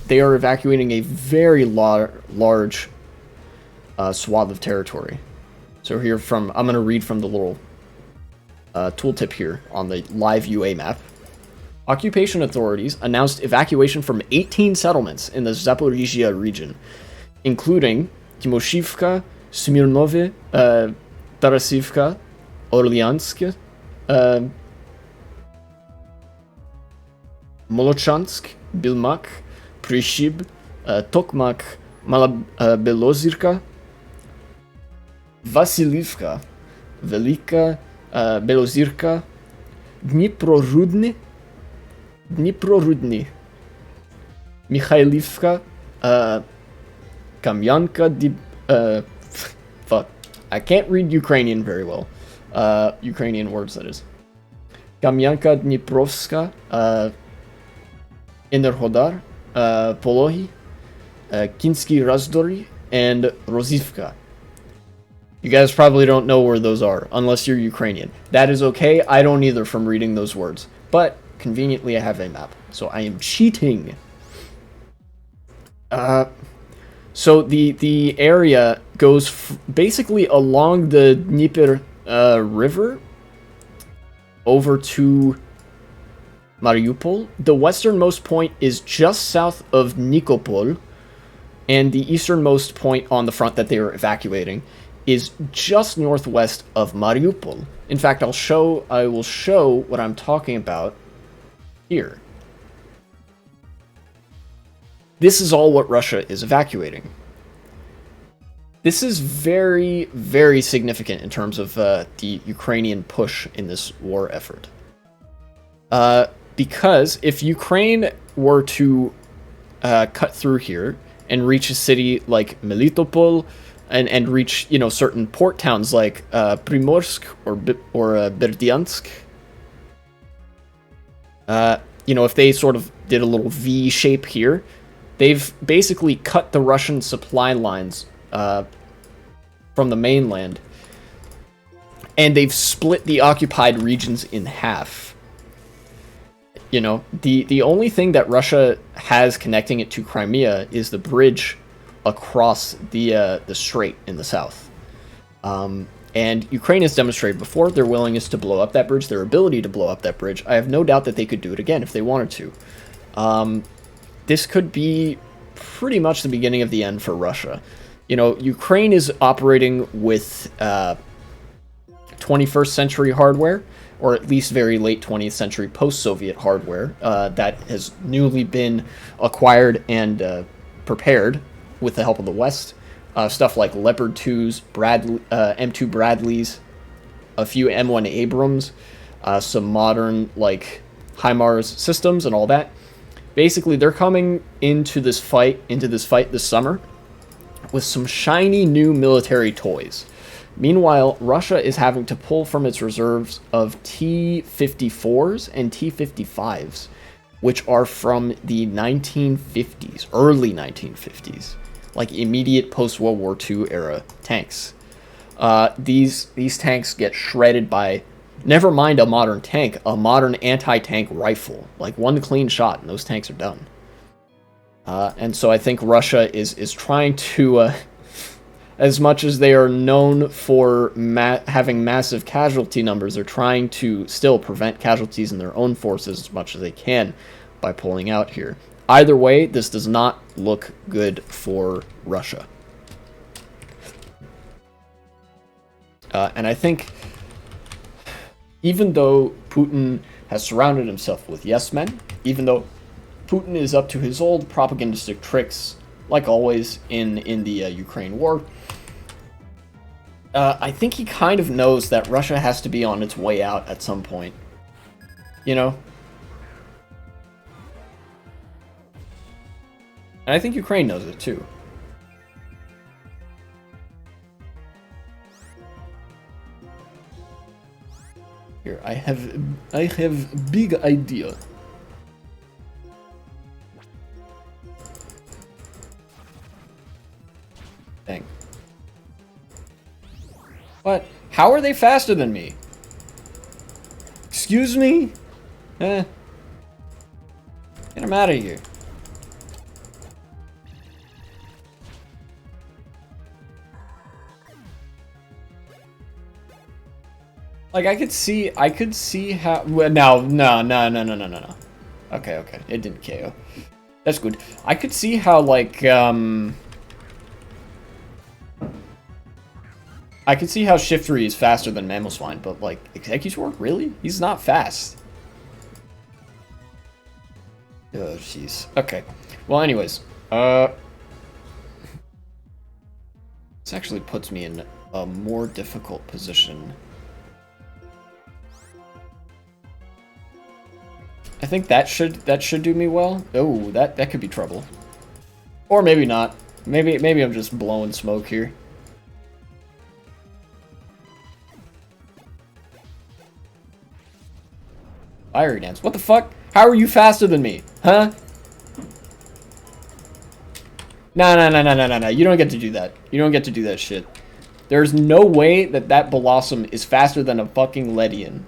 They are evacuating a very large swath of territory. So here I'm going to read from the little tooltip here on the live UA map. Occupation authorities announced evacuation from 18 settlements in the Zaporizhia region, including Timoshivka, Smirnove, Tarasivka, Orlyansk, Molochansk, Bilmak, Prishib, Tokmak, Belozirka, Vasilivka, Velika, Belozirka, Dniprorudny, Mikhailivka, Kamyanka, fuck, I can't read Ukrainian very well. Ukrainian words, that is. Kamyanka Dniprovska, Enerhodar, Polohi, Kinsky Razdory, and Rozivka. You guys probably don't know where those are, unless you're Ukrainian. That is okay, I don't either from reading those words. But, conveniently, I have a map, so I am cheating. So the area goes basically along the Dnieper river over to Mariupol. The westernmost point is just south of Nikopol, and the easternmost point on the front that they are evacuating is just northwest of Mariupol. In fact, I will show what I'm talking about here. This is all what Russia is evacuating. This is very, very significant in terms of the Ukrainian push in this war effort. Because if Ukraine were to cut through here and reach a city like Melitopol and reach, you know, certain port towns like Primorsk or Berdyansk, you know, if they sort of did a little V shape here, they've basically cut the Russian supply lines from the mainland, and they've split the occupied regions in half. You know, the only thing that Russia has connecting it to Crimea is the bridge across the strait in the south. And Ukraine has demonstrated before their willingness to blow up that bridge, their ability to blow up that bridge. I have no doubt that they could do it again if they wanted to. This could be pretty much the beginning of the end for Russia. You know, Ukraine is operating with 21st century hardware, or at least very late 20th century post-Soviet hardware that has newly been acquired and prepared with the help of the West. Stuff like Leopard 2s, M2 Bradleys, a few M1 Abrams, some modern like HIMARS systems and all that. Basically, they're coming into this fight this summer with some shiny new military toys. Meanwhile, Russia is having to pull from its reserves of T-54s and T-55s, which are from the 1950s, early 1950s, like immediate post-World War II era tanks. These tanks get shredded by, never mind a modern tank, a modern anti-tank rifle. Like one clean shot and those tanks are done. And so I think Russia is trying to as much as they are known for having massive casualty numbers, they're trying to still prevent casualties in their own forces as much as they can by pulling out here. Either way, this does not look good for Russia. And I think even though Putin has surrounded himself with yes men, even though Putin is up to his old propagandistic tricks, like always in the Ukraine war, I think he kind of knows that Russia has to be on its way out at some point. You know? And I think Ukraine knows it too. Here, I have big idea. Dang. What? How are they faster than me? Excuse me? Get them out of here. Like, I could see how... Well, no. Okay. It didn't KO. That's good. I could see how, like, I could see how Shiftry is faster than Mamoswine, but, like, Executor? Really? He's not fast. Oh, jeez. Okay. Well, anyways. This actually puts me in a more difficult position. I think that should do me well. Oh, that could be trouble. Or maybe not. Maybe I'm just blowing smoke here. Fiery Dance. What the fuck? How are you faster than me? Huh? No. You don't get to do that. You don't get to do that shit. There's no way that Blossom is faster than a fucking Ledian.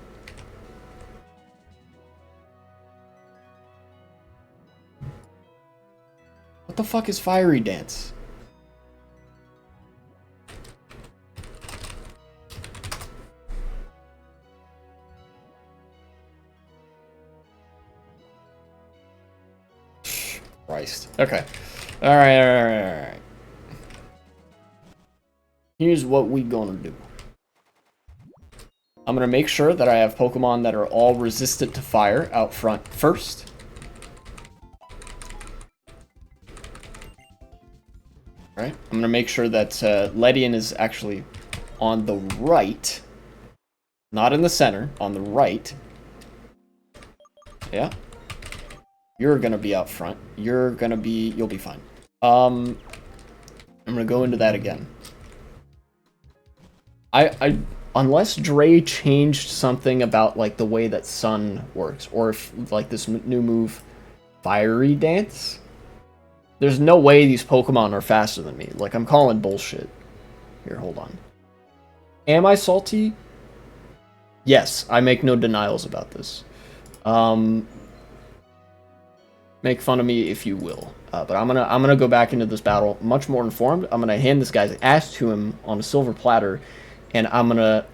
What the fuck is Fiery Dance? Christ. Okay. Alright. Here's what we gonna do. I'm gonna make sure that I have Pokemon that are all resistant to fire out front first. Right? I'm gonna make sure that Ledian is actually on the right. Not in the center, on the right. Yeah. You're gonna be out front. You'll be fine. I'm gonna go into that again. Unless Dre changed something about, like, the way that Sun works, or if, like, this new move, Fiery Dance, there's no way these Pokemon are faster than me. Like, I'm calling bullshit. Here, hold on. Am I salty? Yes, I make no denials about this. Make fun of me if you will. But I'm gonna go back into this battle much more informed. I'm gonna hand this guy's ass to him on a silver platter, and I'm gonna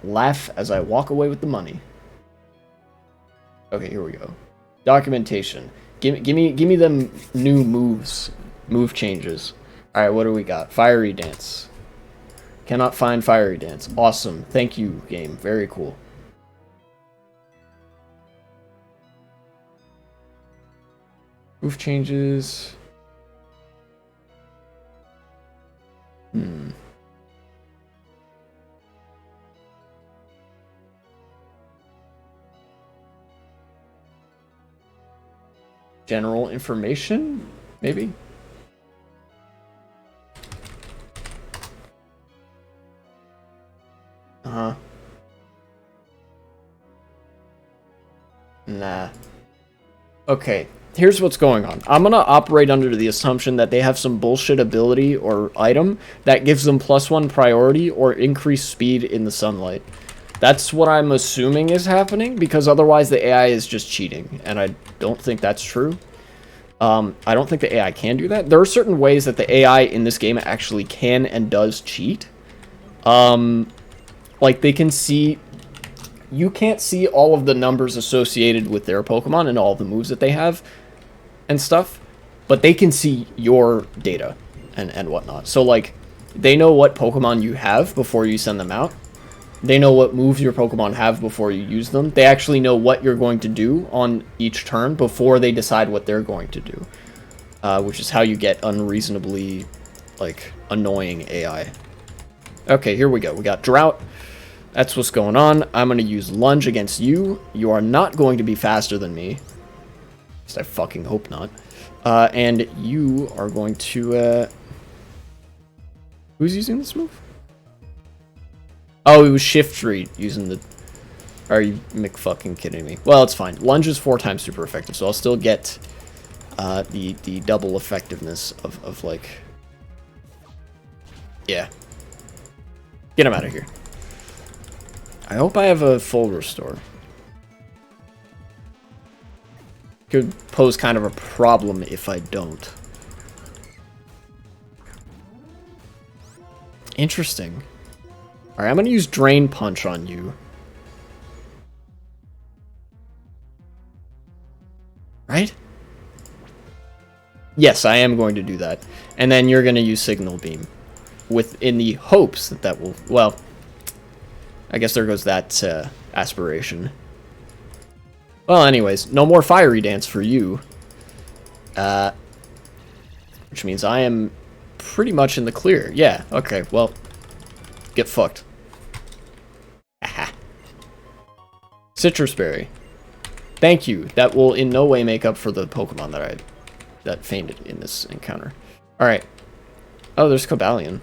laugh as I walk away with the money. Okay, here we go. Documentation. Give me them new move changes. All right, what do we got? Fiery Dance. Cannot find Fiery Dance. Awesome. Thank you, game. Very cool. Move changes. General information? Maybe? Nah. Okay, here's what's going on. I'm gonna operate under the assumption that they have some bullshit ability or item that gives them +1 priority or increased speed in the sunlight. That's what I'm assuming is happening, because otherwise the AI is just cheating, and I don't think that's true. I don't think the AI can do that. There are certain ways that the AI in this game actually can and does cheat. Like they can see... You can't see all of the numbers associated with their Pokemon and all the moves that they have and stuff, but they can see your data and whatnot. So, like, they know what Pokemon you have before you send them out. They know what moves your Pokemon have before you use them. They actually know what you're going to do on each turn before they decide what they're going to do. Which is how you get unreasonably, like, annoying AI. Okay, here we go. We got Drought. That's what's going on. I'm going to use Lunge against you. You are not going to be faster than me. At least I fucking hope not. And you are going to... Who's using this move? Oh, it was Shift Read using the... Are you McFucking kidding me? Well, it's fine. Lunge is 4 times super effective, so I'll still get the double effectiveness of like... Yeah. Get him out of here. I hope I have a full restore. Could pose kind of a problem if I don't. Interesting. Alright, I'm gonna use Drain Punch on you. Right? Yes, I am going to do that. And then you're gonna use Signal Beam. In the hopes that that will... Well, I guess there goes that aspiration. Well, anyways, no more Fiery Dance for you. Which means I am pretty much in the clear. Yeah, okay, well, get fucked. Aha. Citrus Berry. Thank you. That will in no way make up for the Pokemon that fainted in this encounter. Alright. Oh, there's Cobalion.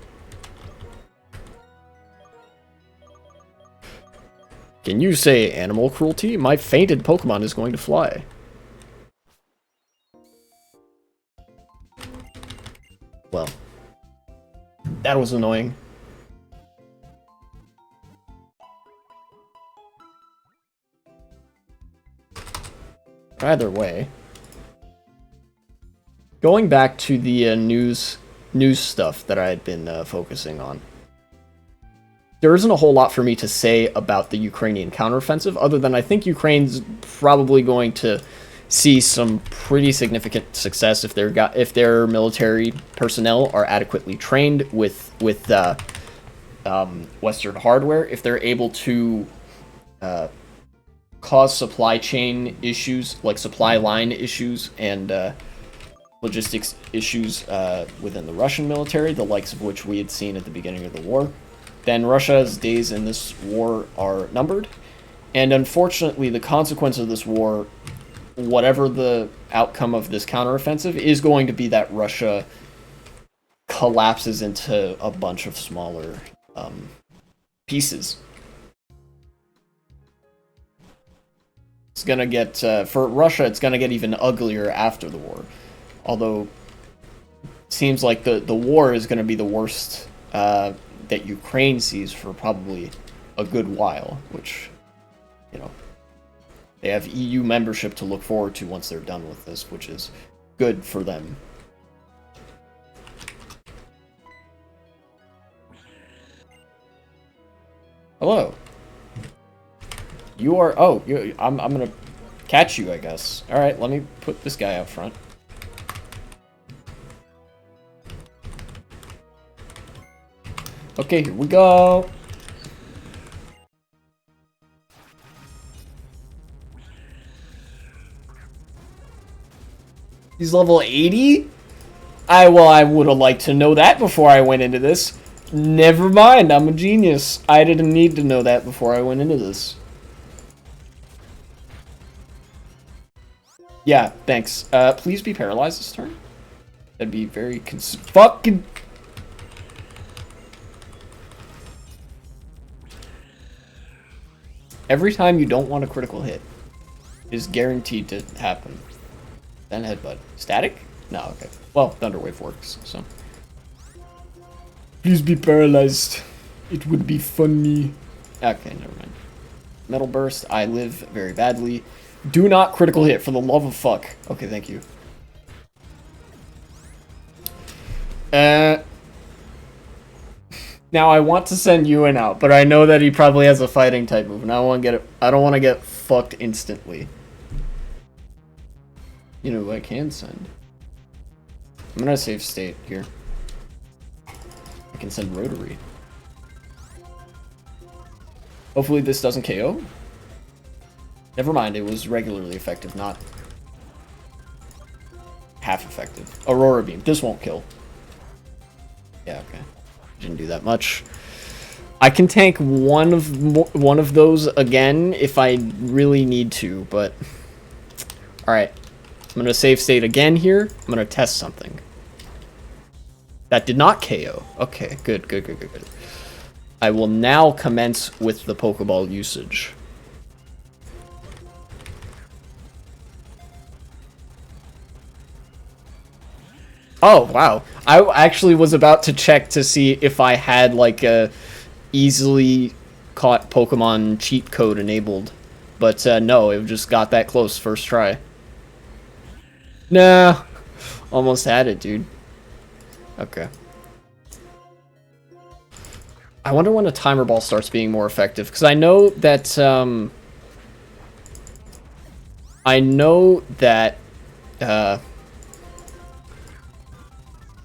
Can you say animal cruelty? My fainted Pokemon is going to fly. Well, that was annoying. Either way, going back to the news stuff that I had been focusing on. There isn't a whole lot for me to say about the Ukrainian counteroffensive, other than I think Ukraine's probably going to see some pretty significant success if their military personnel are adequately trained with Western hardware. If they're able to cause supply chain issues, like supply line issues and logistics issues within the Russian military, the likes of which we had seen at the beginning of the war, then Russia's days in this war are numbered. And unfortunately, the consequence of this war, whatever the outcome of this counteroffensive, is going to be that Russia collapses into a bunch of smaller pieces. It's gonna get, for Russia, it's gonna get even uglier after the war. Although, it seems like the war is gonna be the worst that Ukraine sees for probably a good while, which, you know, they have EU membership to look forward to once they're done with this, which is good for them. Hello. You are... Oh, I'm gonna catch you, I guess. Alright, let me put this guy out front. Okay, here we go. He's level 80? I would have liked to know that before I went into this. Never mind, I'm a genius. I didn't need to know that before I went into this. Yeah, thanks. Please be paralyzed this turn. That'd be very fucking... Every time you don't want a critical hit is guaranteed to happen. Then headbutt. Static? No, okay. Well, Thunderwave works, so. Please be paralyzed. It would be funny. Okay, never mind. Metal Burst. I live very badly. Do not critical hit, for the love of fuck. Okay, thank you. Uh, now I want to send Ewan out, but I know that he probably has a fighting type move, and I don't want to get it. I don't want to get fucked instantly. You know who I can send? I'm gonna save state here. I can send Rotary. Hopefully this doesn't KO. Never mind, it was regularly effective, not half effective. Aurora Beam. This won't kill. Yeah, okay. Didn't do that much. I can tank one of those again if I really need to, but all right. I'm gonna save state again here. I'm gonna test something. That did not KO. Okay, good. I will now commence with the Pokeball usage. Oh, wow. I actually was about to check to see if I had, like, a easily caught Pokemon cheat code enabled. But, no, it just got that close first try. Nah. Almost had it, dude. Okay. I wonder when a timer ball starts being more effective, because I know that,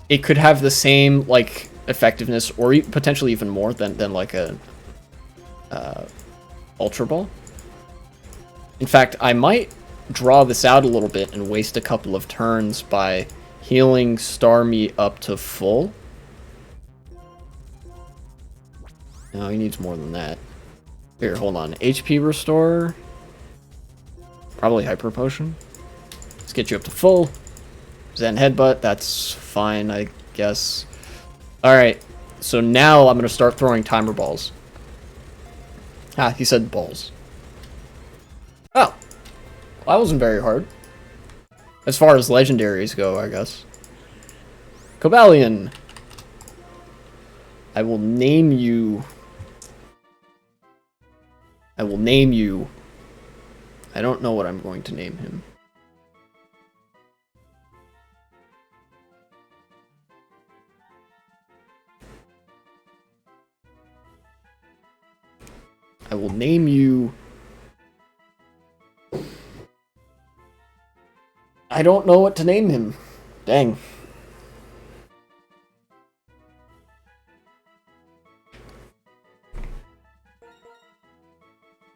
it could have the same, like, effectiveness, or potentially even more than like a Ultra Ball. In fact, I might draw this out a little bit and waste a couple of turns by healing Starmie up to full. No, he needs more than that. Here, hold on. HP Restore. Probably Hyper Potion. Let's get you up to full. Zen Headbutt, that's fine, I guess. Alright, so now I'm going to start throwing timer balls. Ah, he said balls. Oh. Well, that wasn't very hard. As far as legendaries go, I guess. Cobalion. I will name you... I don't know what I'm going to name him. I will name you... I don't know what to name him. Dang.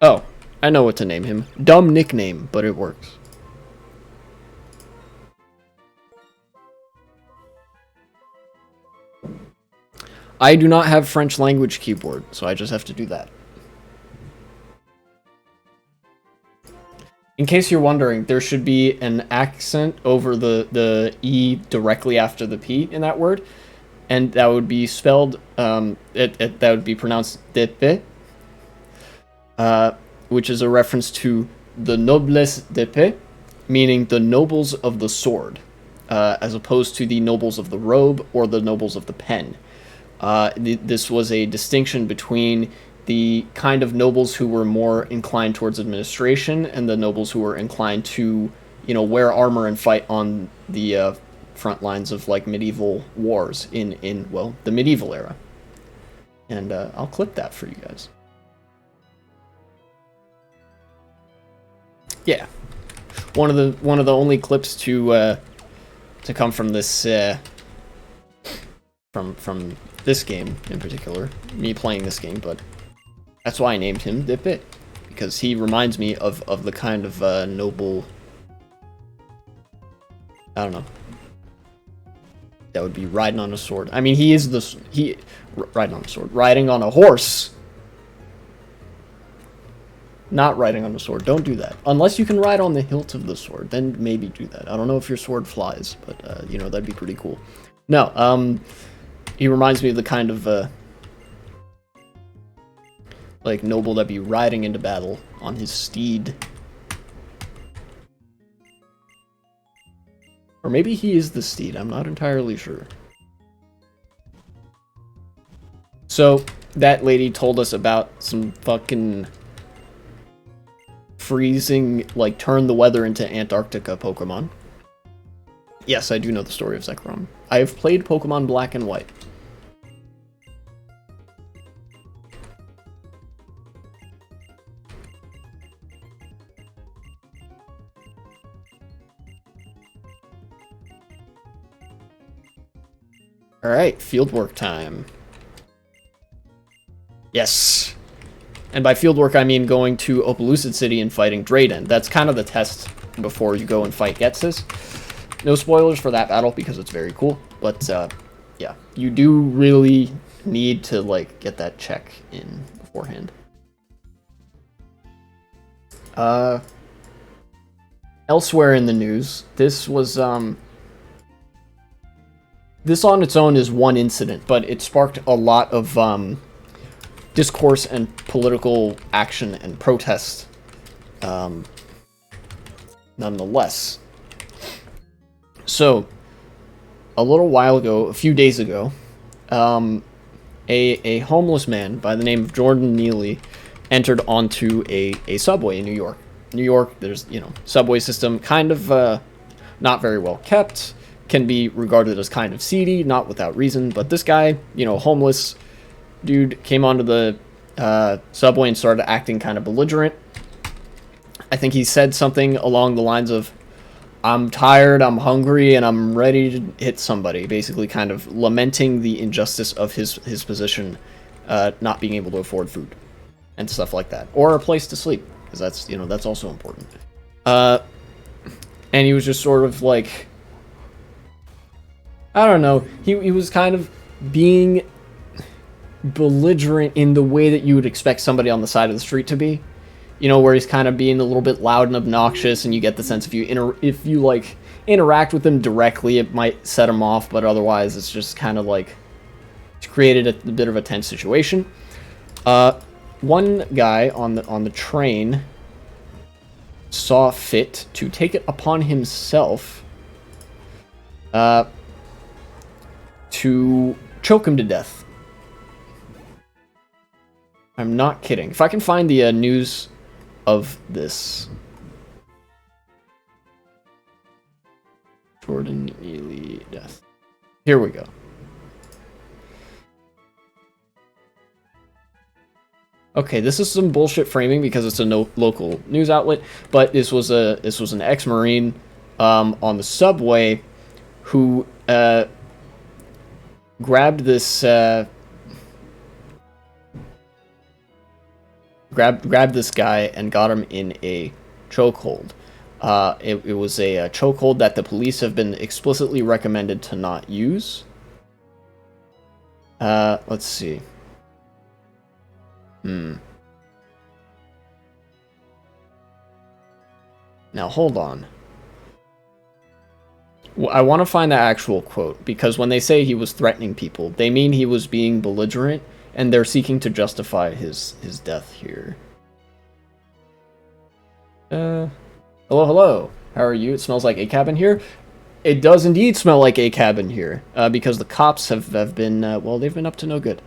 Oh, I know what to name him. Dumb nickname, but it works. I do not have French language keyboard, so I just have to do that. In case you're wondering, there should be an accent over the E directly after the P in that word, and that would be spelled, that would be pronounced d'épée, which is a reference to the noblesse d'épée, meaning the nobles of the sword, as opposed to the nobles of the robe or the nobles of the pen. This was a distinction between the kind of nobles who were more inclined towards administration and the nobles who were inclined to, you know, wear armor and fight on the front lines of, like, medieval wars in well, the medieval era. And I'll clip that for you guys. Yeah, one of the only clips to come from this from this game in particular, me playing this game, but that's why I named him Dipit, because he reminds me of the kind of noble, I don't know, that would be riding on a sword. I mean, he is riding on a sword, riding on a horse. Not riding on a sword. Don't do that. Unless you can ride on the hilt of the sword, then maybe do that. I don't know if your sword flies, but, you know, that'd be pretty cool. No, he reminds me of the kind of, like, noble that'd be riding into battle on his steed. Or maybe he is the steed, I'm not entirely sure. So, that lady told us about some fucking freezing, like, turn the weather into Antarctica Pokemon. Yes, I do know the story of Zekrom. I've played Pokemon Black and White. Alright, fieldwork time. Yes! And by fieldwork, I mean going to Opelucid City and fighting Drayden. That's kind of the test before you go and fight Ghetsis. No spoilers for that battle because it's very cool. But, yeah. You do really need to, like, get that check in beforehand. Elsewhere in the news, this was, this on its own is one incident, but it sparked a lot of discourse and political action and protest nonetheless. So, a little while ago, a few days ago, a homeless man by the name of Jordan Neely entered onto a subway in New York. New York, there's, subway system, kind of not very well kept, can be regarded as kind of seedy, not without reason, but this guy, homeless dude, came onto the subway and started acting kind of belligerent. I think he said something along the lines of, "I'm tired, I'm hungry, and I'm ready to hit somebody," basically kind of lamenting the injustice of his position, not being able to afford food and stuff like that, or a place to sleep, because that's also important. And he was just sort of like, I don't know, he was kind of being belligerent in the way that you would expect somebody on the side of the street to be. Where he's kind of being a little bit loud and obnoxious, and you get the sense if you interact with him directly, it might set him off, but otherwise it's just kind of like it's created a bit of a tense situation. One guy on the train saw fit to take it upon himself to choke him to death. I'm not kidding. If I can find the news of this. Jordan Neely death. Here we go. Okay, this is some bullshit framing because it's a local news outlet, but this was an ex-Marine on the subway who grabbed this grabbed this guy and got him in a chokehold. It was a chokehold that the police have been explicitly recommended to not use. Let's see. Now, hold on. I want to find the actual quote, because when they say he was threatening people, they mean he was being belligerent, and they're seeking to justify his death here. Hello. How are you? It smells like ACAB in here. It does indeed smell like ACAB in here, because the cops have been, well, they've been up to no good.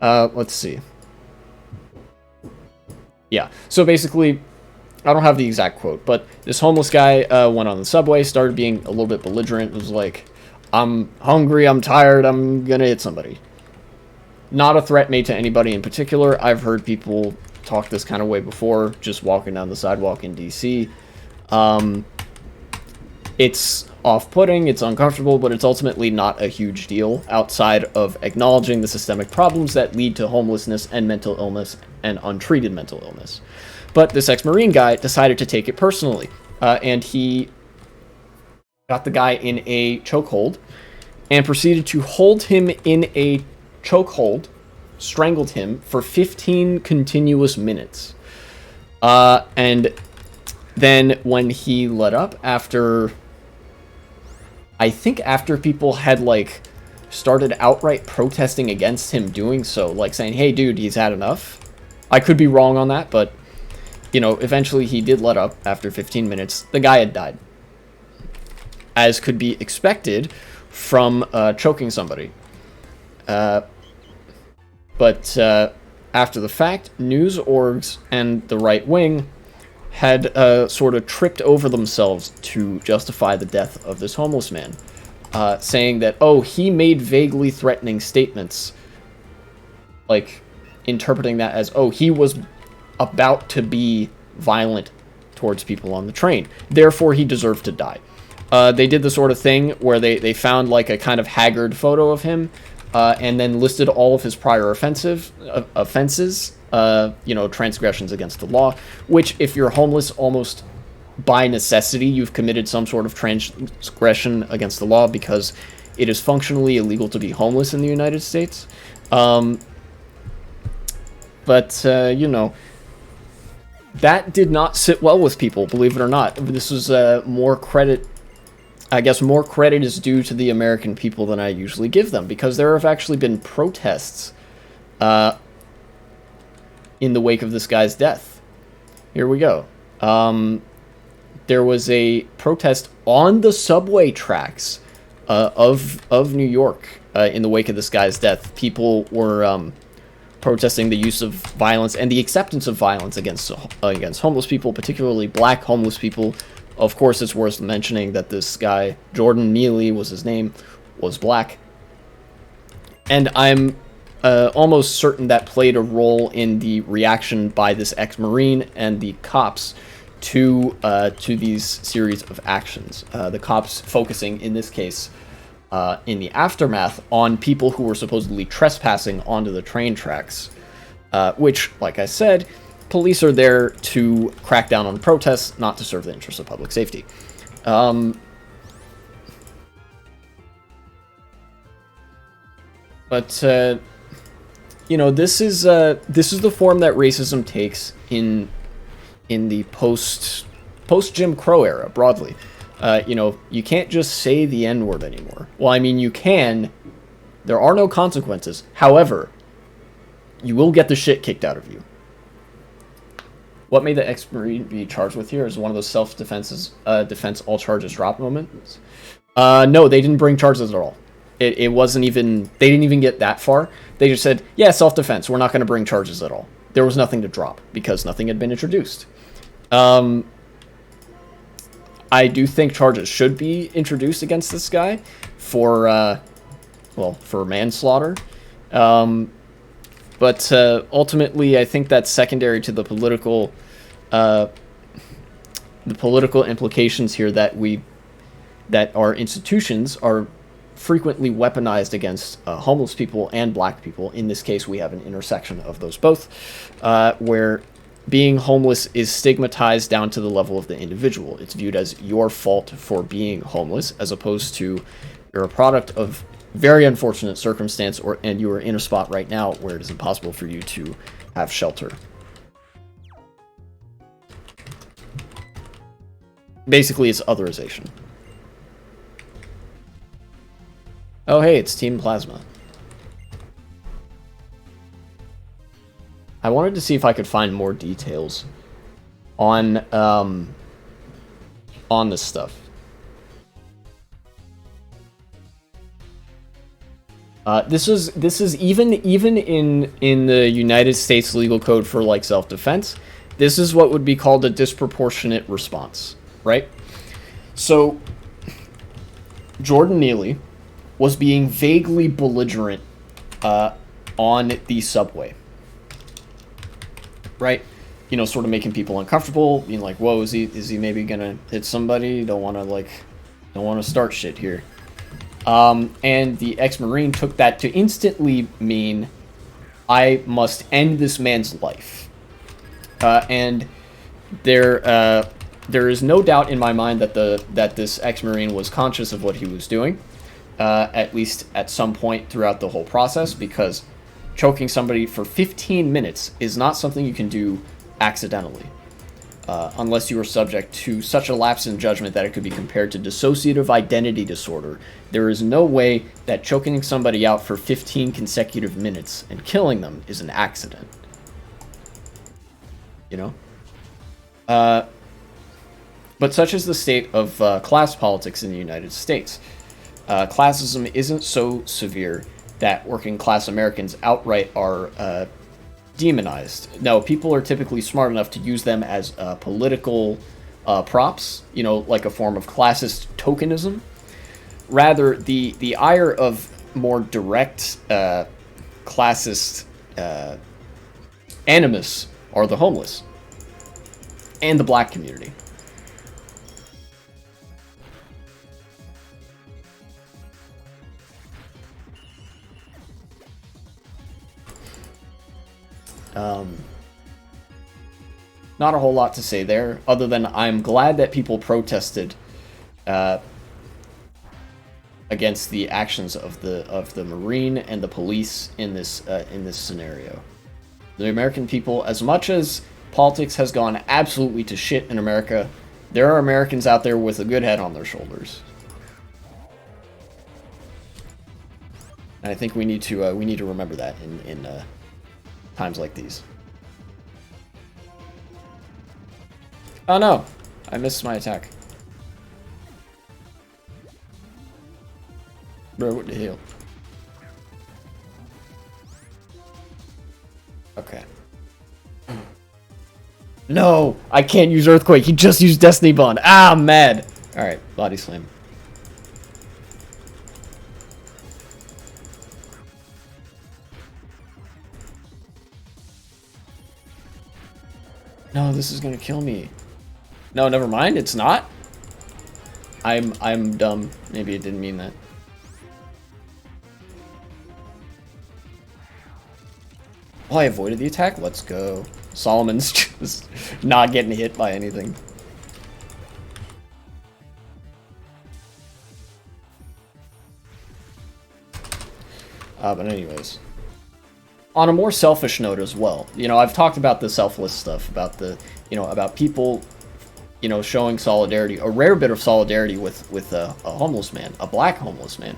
Let's see. Yeah, so basically, I don't have the exact quote, but this homeless guy went on the subway, started being a little bit belligerent, was like, "I'm hungry, I'm tired, I'm gonna hit somebody." Not a threat made to anybody in particular. I've heard people talk this kind of way before, just walking down the sidewalk in DC. It's off-putting, it's uncomfortable, but it's ultimately not a huge deal outside of acknowledging the systemic problems that lead to homelessness and mental illness and untreated mental illness. But this ex-Marine guy decided to take it personally, and he got the guy in a chokehold and proceeded to hold him in a chokehold, strangled him for 15 continuous minutes. And then when he let up after people had, like, started outright protesting against him doing so, like saying, "Hey, dude, he's had enough." I could be wrong on that, but, eventually he did let up after 15 minutes. The guy had died, as could be expected from choking somebody. But after the fact, news orgs and the right wing had sort of tripped over themselves to justify the death of this homeless man. saying that, oh, he made vaguely threatening statements, like interpreting that as, oh, he was about to be violent towards people on the train, therefore he deserved to die. They did the sort of thing where they found like a kind of haggard photo of him, and then listed all of his prior offenses, transgressions against the law, which, if you're homeless, almost by necessity, you've committed some sort of transgression against the law, because it is functionally illegal to be homeless in the United States. That did not sit well with people, believe it or not. This was more credit. I guess more credit is due to the American people than I usually give them, because there have actually been protests in the wake of this guy's death. Here we go. There was a protest on the subway tracks of New York in the wake of this guy's death. People were protesting the use of violence and the acceptance of violence against homeless people, particularly black homeless people. Of course, it's worth mentioning that this guy, Jordan Neely was his name, was black. And I'm almost certain that played a role in the reaction by this ex-Marine and the cops to these series of actions. The cops focusing, in this case, in the aftermath, on people who were supposedly trespassing onto the train tracks, which, like I said, police are there to crack down on protests, not to serve the interests of public safety. This is the form that racism takes in the post Jim Crow era broadly. You can't just say the N-word anymore. Well, I mean, you can. There are no consequences. However, you will get the shit kicked out of you. What may the ex-Marine be charged with here is one of those self-defense all charges drop moments. No, they didn't bring charges at all. It wasn't even, they didn't even get that far. They just said, yeah, self-defense, we're not going to bring charges at all. There was nothing to drop because nothing had been introduced. I do think charges should be introduced against this guy for manslaughter. But ultimately, I think that's secondary to the political implications here that our institutions are frequently weaponized against homeless people and black people. In this case, we have an intersection of those both, where being homeless is stigmatized down to the level of the individual. It's viewed as your fault for being homeless, as opposed to you're a product of very unfortunate circumstance, and you are in a spot right now where it is impossible for you to have shelter. Basically, it's otherization. Oh, hey, it's Team Plasma. I wanted to see if I could find more details on this stuff. This is even in the United States legal code for like self-defense. This is what would be called a disproportionate response, right? So Jordan Neely was being vaguely belligerent on the subway, right? Sort of making people uncomfortable, being like, "Whoa, is he maybe gonna hit somebody? Don't want to start shit here." And the ex-Marine took that to instantly mean, I must end this man's life. And there is no doubt in my mind that this ex-Marine was conscious of what he was doing, at least at some point throughout the whole process, because choking somebody for 15 minutes is not something you can do accidentally. Unless you are subject to such a lapse in judgment that it could be compared to dissociative identity disorder. There is no way that choking somebody out for 15 consecutive minutes and killing them is an accident. But such is the state of class politics in the United States. Classism isn't so severe that working class Americans outright are demonized. No, people are typically smart enough to use them as political props, like a form of classist tokenism. Rather, the ire of more direct classist animus are the homeless and the black community. Not a whole lot to say there, other than I'm glad that people protested against the actions of the Marine and the police in this scenario. The American people, as much as politics has gone absolutely to shit in America, there are Americans out there with a good head on their shoulders. And I think we need to remember that in times like these. Oh no, I missed my attack. Bro, what the hell? Okay. No, I can't use Earthquake. He just used Destiny Bond. Ah, I'm mad. Alright, Body Slam. No, this is gonna kill me. No, never mind, it's not. I'm dumb. Maybe it didn't mean that. Oh, I avoided the attack? Let's go. Solomon's just not getting hit by anything. But anyways. On a more selfish note as well, you know, I've talked about the selfless stuff, about the, you know, about people, you know, showing solidarity, a rare bit of solidarity with a homeless man, a black homeless man.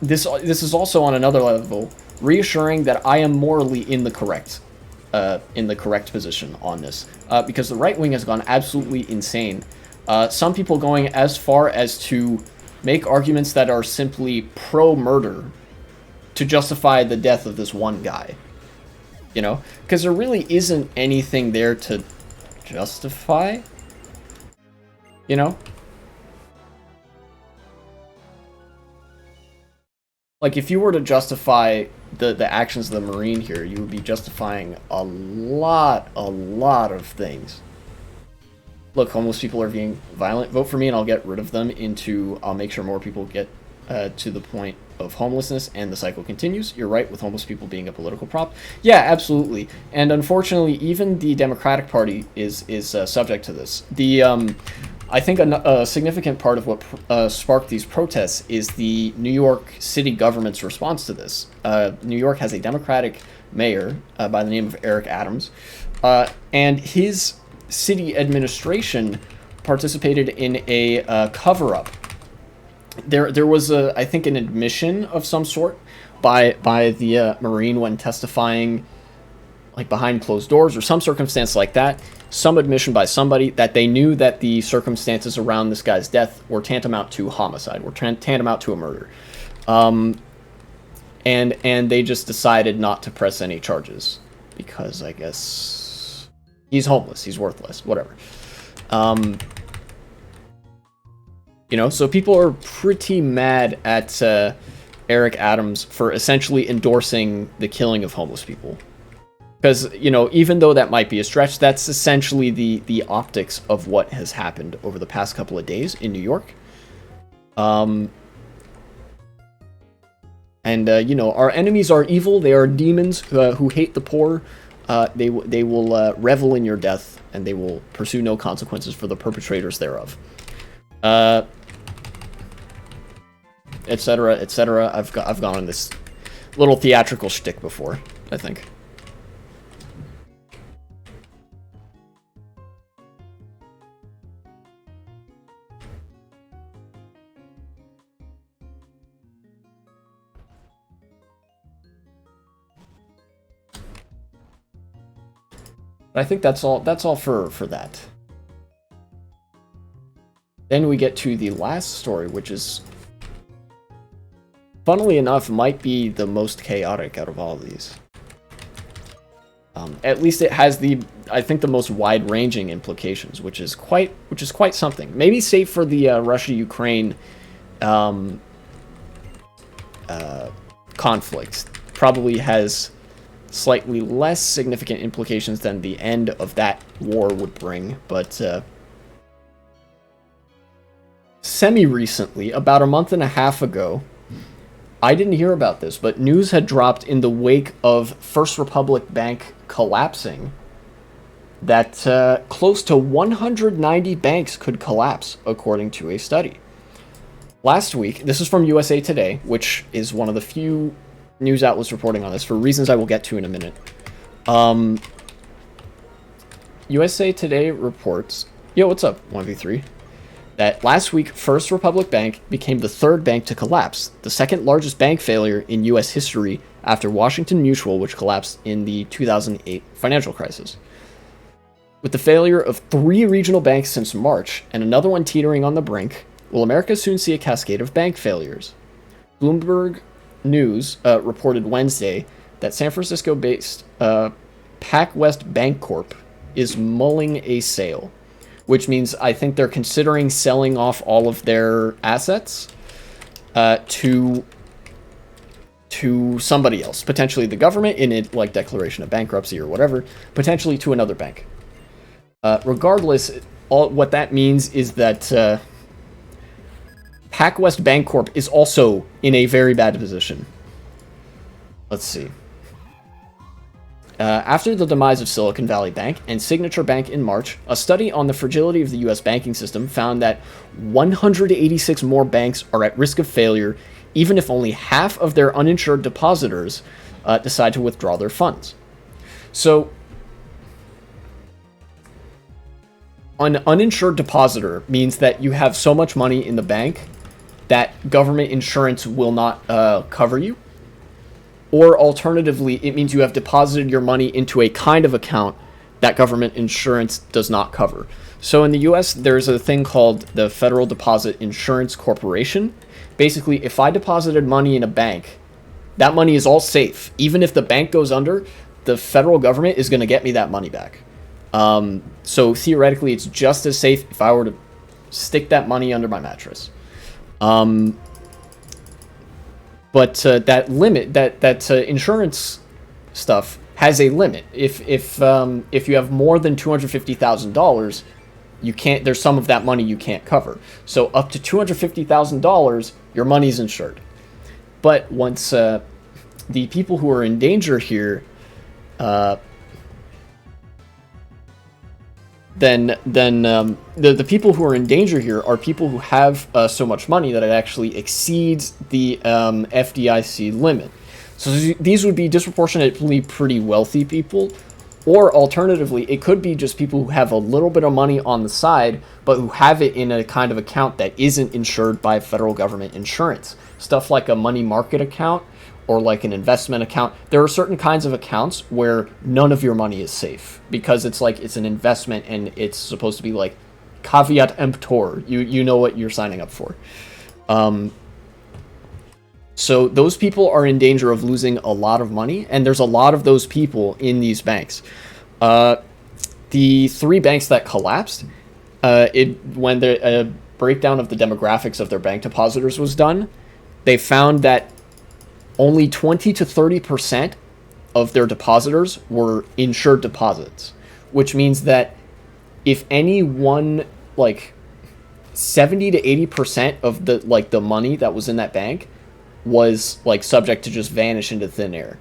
This is also on another level reassuring that I am morally in the correct position on this, because the right wing has gone absolutely insane. Some people going as far as to make arguments that are simply pro-murder to justify the death of this one guy. You know? Because there really isn't anything there to justify. You know? Like, if you were to justify the actions of the Marine here, you would be justifying a lot of things. Look, homeless people are being violent. Vote for me and I'll get rid of them I'll make sure more people get to the point of homelessness and the cycle continues. You're right with homeless people being a political prop. Yeah, absolutely. And unfortunately, even the Democratic Party is subject to this. I think a significant part of what sparked these protests is the New York City government's response to this. New York has a Democratic mayor by the name of Eric Adams, and his city administration participated in a cover-up. There was I think an admission of some sort by the Marine when testifying, like behind closed doors or some circumstance like that. Some admission by somebody that they knew that the circumstances around this guy's death were tantamount to homicide, were tantamount to a murder, and they just decided not to press any charges because I guess he's homeless, he's worthless, whatever. You know, so people are pretty mad at Eric Adams for essentially endorsing the killing of homeless people. Because, you know, even though that might be a stretch, that's essentially the optics of what has happened over the past couple of days in New York. You know, our enemies are evil. They are demons who hate the poor. They will revel in your death, and they will pursue no consequences for the perpetrators thereof. Etc., etc. I've gone on this little theatrical shtick before, I think. I think that's all for that. Then we get to the last story, which is, funnily enough, might be the most chaotic out of all of these. At least it has I think the most wide-ranging implications, which is quite something. Maybe save for the Russia-Ukraine um, conflict probably has slightly less significant implications than the end of that war would bring, but semi-recently, about a month and a half ago, I didn't hear about this, but news had dropped in the wake of First Republic Bank collapsing that close to 190 banks could collapse, according to a study. Last week, this is from USA Today, which is one of the few news outlets reporting on this for reasons I will get to in a minute. USA Today reports, yo, what's up, 1v3? That last week, First Republic Bank became the third bank to collapse, the second largest bank failure in U.S. history after Washington Mutual, which collapsed in the 2008 financial crisis. With the failure of 3 regional banks since March, and another one teetering on the brink, will America soon see a cascade of bank failures? Bloomberg News reported Wednesday that San Francisco-based PacWest Bancorp is mulling a sale, which means I think they're considering selling off all of their assets to somebody else, potentially the government in a like declaration of bankruptcy or whatever, potentially to another bank. Regardless, what that means is that PacWest Bancorp is also in a very bad position. Let's see. After the demise of Silicon Valley Bank and Signature Bank in March, a study on the fragility of the U.S. banking system found that 186 more banks are at risk of failure, even if only half of their uninsured depositors decide to withdraw their funds. So, an uninsured depositor means that you have so much money in the bank that government insurance will not cover you. Or alternatively, it means you have deposited your money into a kind of account that government insurance does not cover. So in the US, there's a thing called the Federal Deposit Insurance Corporation. Basically, if I deposited money in a bank, that money is all safe. Even if the bank goes under, the federal government is going to get me that money back. So theoretically, it's just as safe if I were to stick that money under my mattress. But that limit, that insurance stuff has a limit. If you have more than $250,000, you can't. There's some of that money you can't cover. So up to $250,000, your money's insured. But once the people who are in danger here, then the people who are in danger here are people who have so much money that it actually exceeds the FDIC limit. So these would be disproportionately pretty wealthy people, or alternatively, it could be just people who have a little bit of money on the side, but who have it in a kind of account that isn't insured by federal government insurance. Stuff like a money market account or like an investment account. There are certain kinds of accounts where none of your money is safe because it's like it's an investment and it's supposed to be like caveat emptor. You know what you're signing up for. So those people are in danger of losing a lot of money, and there's a lot of those people in these banks. The 3 banks that collapsed, when the breakdown of the demographics of their bank depositors was done, they found that only 20 to 30% of their depositors were insured deposits, which means that if any one, like 70 to 80% of the money that was in that bank was like subject to just vanish into thin air,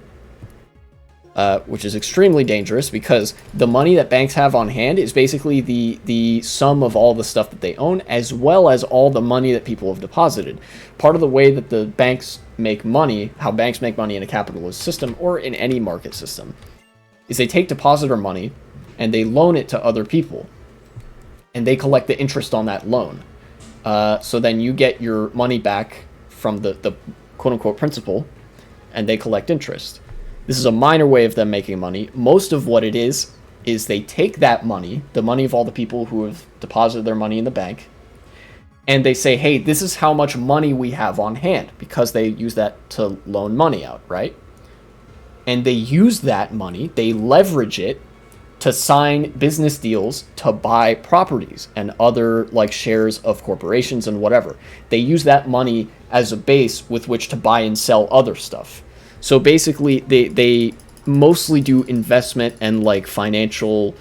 which is extremely dangerous because the money that banks have on hand is basically the sum of all the stuff that they own, as well as all the money that people have deposited. Part of the way that the banks make money, how banks make money in a capitalist system or in any market system, is they take depositor money and they loan it to other people, and they collect the interest on that loan. So then you get your money back from the quote-unquote principal, and they collect interest. This is a minor way of them making money. Most of what it is they take that money, the money of all the people who have deposited their money in the bank, and they say, hey, this is how much money we have on hand, because they use that to loan money out, right? And they use that money, they leverage it to sign business deals to buy properties and other like shares of corporations and whatever. They use that money as a base with which to buy and sell other stuff. So basically, they mostly do investment and like financial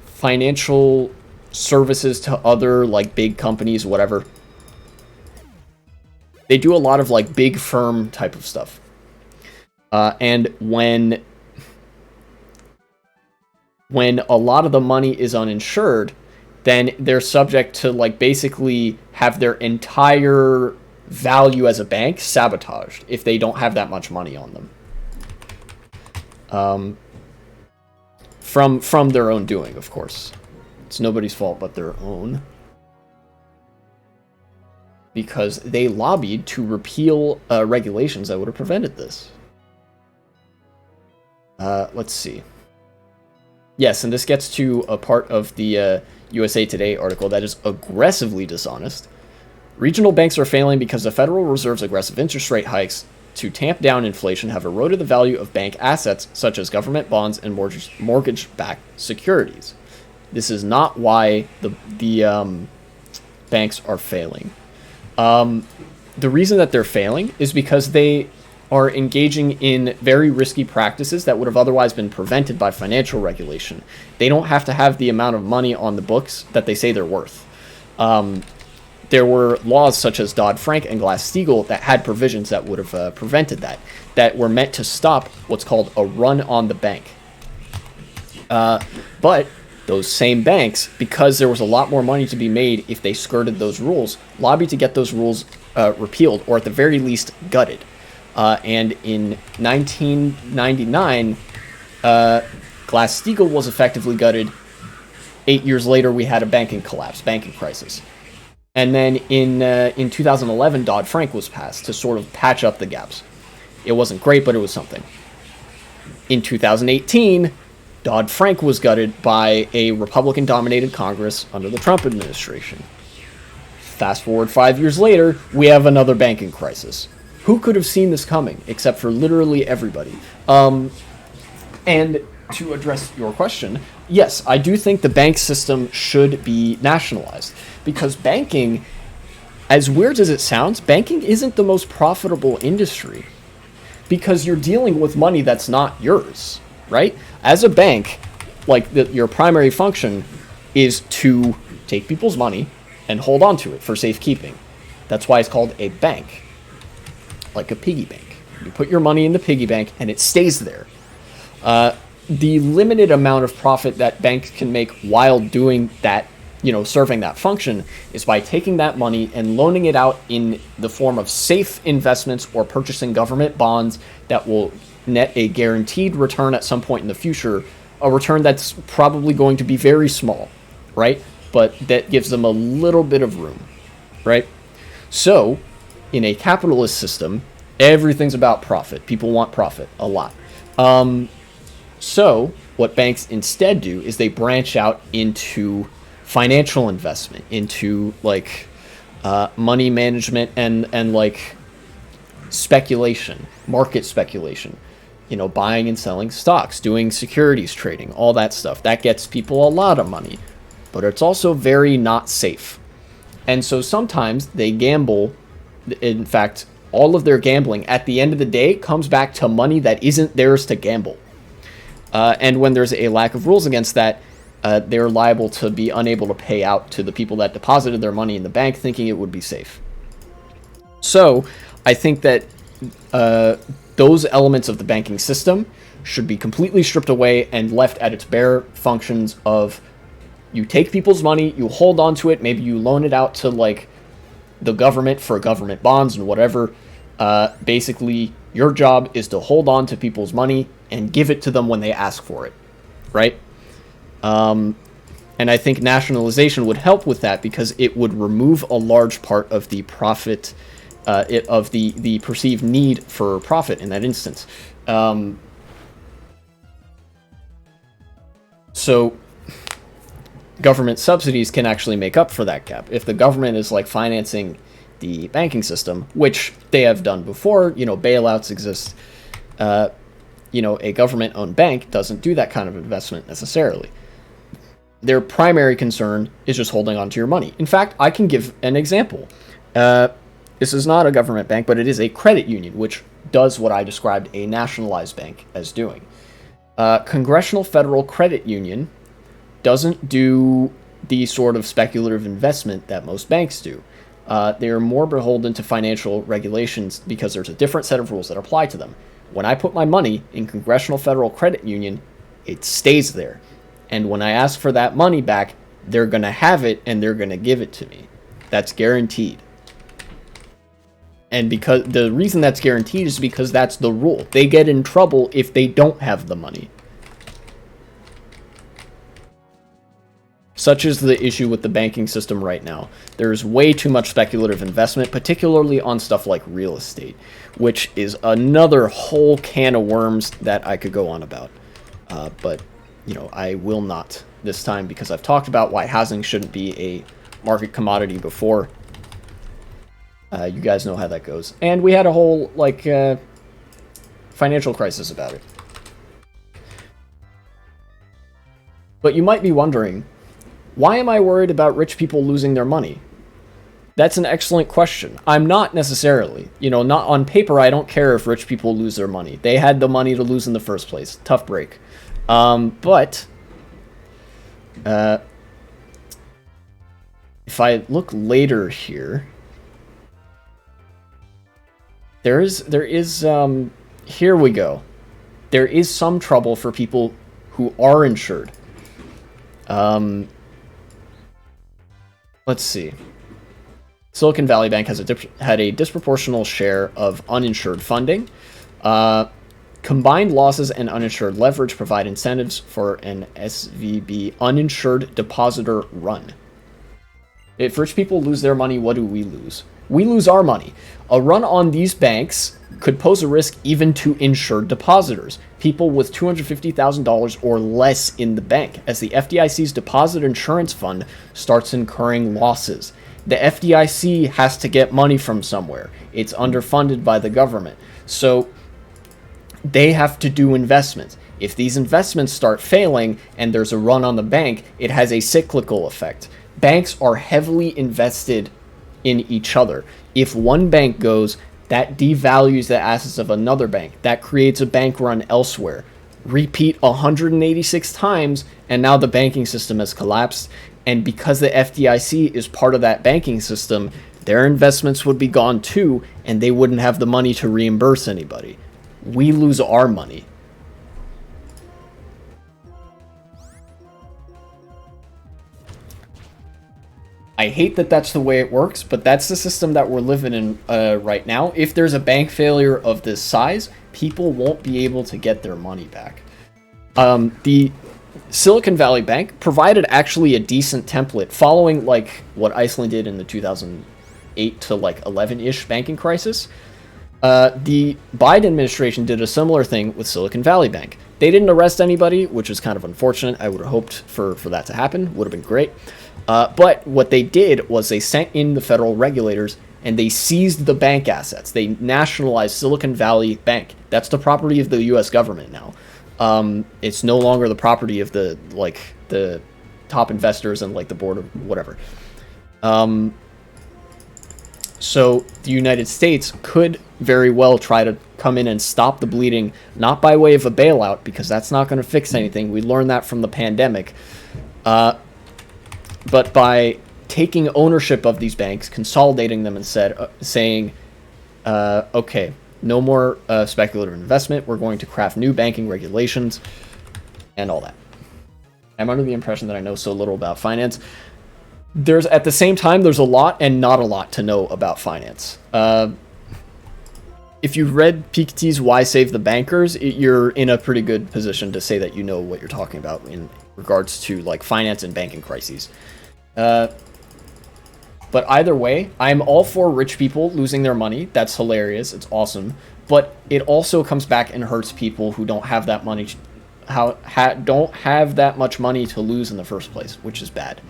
financial services to other like big companies, whatever. They do a lot of like big firm type of stuff. And when a lot of the money is uninsured, then they're subject to like basically have their entire value as a bank sabotaged if they don't have that much money on them. From their own doing, of course. It's nobody's fault but their own. Because they lobbied to repeal regulations that would have prevented this. Let's see. Yes, and this gets to a part of the USA Today article that is aggressively dishonest. Regional banks are failing because the Federal Reserve's aggressive interest rate hikes to tamp down inflation have eroded the value of bank assets such as government bonds and mortgage-backed securities. This is not why the banks are failing. The reason that they're failing is because they are engaging in very risky practices that would have otherwise been prevented by financial regulation. They don't have to have the amount of money on the books that they say they're worth. There were laws such as Dodd-Frank and Glass-Steagall that had provisions that would have prevented that were meant to stop what's called a run on the bank. But those same banks, because there was a lot more money to be made if they skirted those rules, lobbied to get those rules repealed, or at the very least gutted. And in 1999, Glass-Steagall was effectively gutted. 8 years later, we had a banking collapse, banking crisis. And then in 2011, Dodd-Frank was passed to sort of patch up the gaps. It wasn't great, but it was something. In 2018, Dodd-Frank was gutted by a Republican-dominated Congress under the Trump administration. Fast forward 5 years later, we have another banking crisis. Who could have seen this coming, except for literally everybody? And to address your question, yes, I do think the bank system should be nationalized. Because banking, as weird as it sounds, banking isn't the most profitable industry. Because you're dealing with money that's not yours, right? As a bank, like your primary function is to take people's money and hold on to it for safekeeping. That's why it's called a bank. Like a piggy bank. You put your money in the piggy bank and it stays there. The limited amount of profit that banks can make while doing that, serving that function, is by taking that money and loaning it out in the form of safe investments or purchasing government bonds that will net a guaranteed return at some point in the future, a return that's probably going to be very small, right? But that gives them a little bit of room, right? So, in a capitalist system, everything's about profit. People want profit a lot. So, what banks instead do is they branch out into financial investment, into money management and speculation, market speculation. Buying and selling stocks, doing securities trading, all that stuff. That gets people a lot of money, but it's also very not safe. And so sometimes they gamble. In fact, all of their gambling at the end of the day comes back to money that isn't theirs to gamble. And when there's a lack of rules against that, they're liable to be unable to pay out to the people that deposited their money in the bank thinking it would be safe. So I think that those elements of the banking system should be completely stripped away and left at its bare functions of you take people's money, you hold on to it, maybe you loan it out to the government for government bonds and whatever. Basically, your job is to hold on to people's money and give it to them when they ask for it, right? And I think nationalization would help with that because it would remove a large part of the profit, of the perceived need for profit in that instance. So government subsidies can actually make up for that gap. If the government is financing the banking system, which they have done before, bailouts exist. a government-owned bank doesn't do that kind of investment necessarily. Their primary concern is just holding on to your money. In fact, I can give an example. This is not a government bank, but it is a credit union, which does what I described a nationalized bank as doing. Congressional Federal Credit Union doesn't do the sort of speculative investment that most banks do. They are more beholden to financial regulations because there's a different set of rules that apply to them. When I put my money in Congressional Federal Credit Union, it stays there. And when I ask for that money back, they're going to have it and they're going to give it to me. That's guaranteed. And because the reason that's guaranteed is because that's the rule. They get in trouble if they don't have the money. Such is the issue with the banking system right now. There's way too much speculative investment, particularly on stuff like real estate, which is another whole can of worms that I could go on about. But I will not this time because I've talked about why housing shouldn't be a market commodity before. You guys know how that goes. And we had a whole, financial crisis about it. But you might be wondering, why am I worried about rich people losing their money? That's an excellent question. I'm not necessarily. Not on paper, I don't care if rich people lose their money. They had the money to lose in the first place. Tough break. But if I look later here, there is here we go. There is some trouble for people who are insured. Let's see. Silicon Valley Bank has had a disproportional share of uninsured funding. Combined losses and uninsured leverage provide incentives for an SVB uninsured depositor run. If rich people lose their money, what do we lose? We lose our money. A run on these banks could pose a risk even to insured depositors, people with $250,000 or less in the bank, as the FDIC's deposit insurance fund starts incurring losses. The FDIC has to get money from somewhere. It's underfunded by the government. So they have to do investments. If these investments start failing and there's a run on the bank, it has a cyclical effect. Banks are heavily invested in each other. If one bank goes, that devalues the assets of another bank. That creates a bank run elsewhere. Repeat 186 times, and now the banking system has collapsed. And because the FDIC is part of that banking system, their investments would be gone too, and they wouldn't have the money to reimburse anybody. We lose our money. I hate that that's the way it works, but that's the system that we're living in right now. If there's a bank failure of this size, people won't be able to get their money back. The Silicon Valley Bank provided actually a decent template following what Iceland did in the 2008 to 11-ish banking crisis. The Biden administration did a similar thing with Silicon Valley Bank. They didn't arrest anybody, which is kind of unfortunate. I would have hoped for that to happen. Would have been great. But what they did was they sent in the federal regulators and they seized the bank assets. They nationalized Silicon Valley Bank. That's the property of the U.S. government now. It's no longer the property of the top investors and the board of whatever. So the United States could very well try to come in and stop the bleeding, not by way of a bailout, because that's not going to fix anything. We learned that from the pandemic. But by taking ownership of these banks, consolidating them, and saying, okay, no more speculative investment. We're going to craft new banking regulations and all that. I'm under the impression that I know so little about finance. At the same time, there's a lot and not a lot to know about finance. If you've read Piketty's Why Save the Bankers, you're in a pretty good position to say that you know what you're talking about in regards to finance and banking crises. But either way, I'm all for rich people losing their money. That's hilarious. It's awesome. But it also comes back and hurts people who don't have that money, don't have that much money to lose in the first place, which is bad.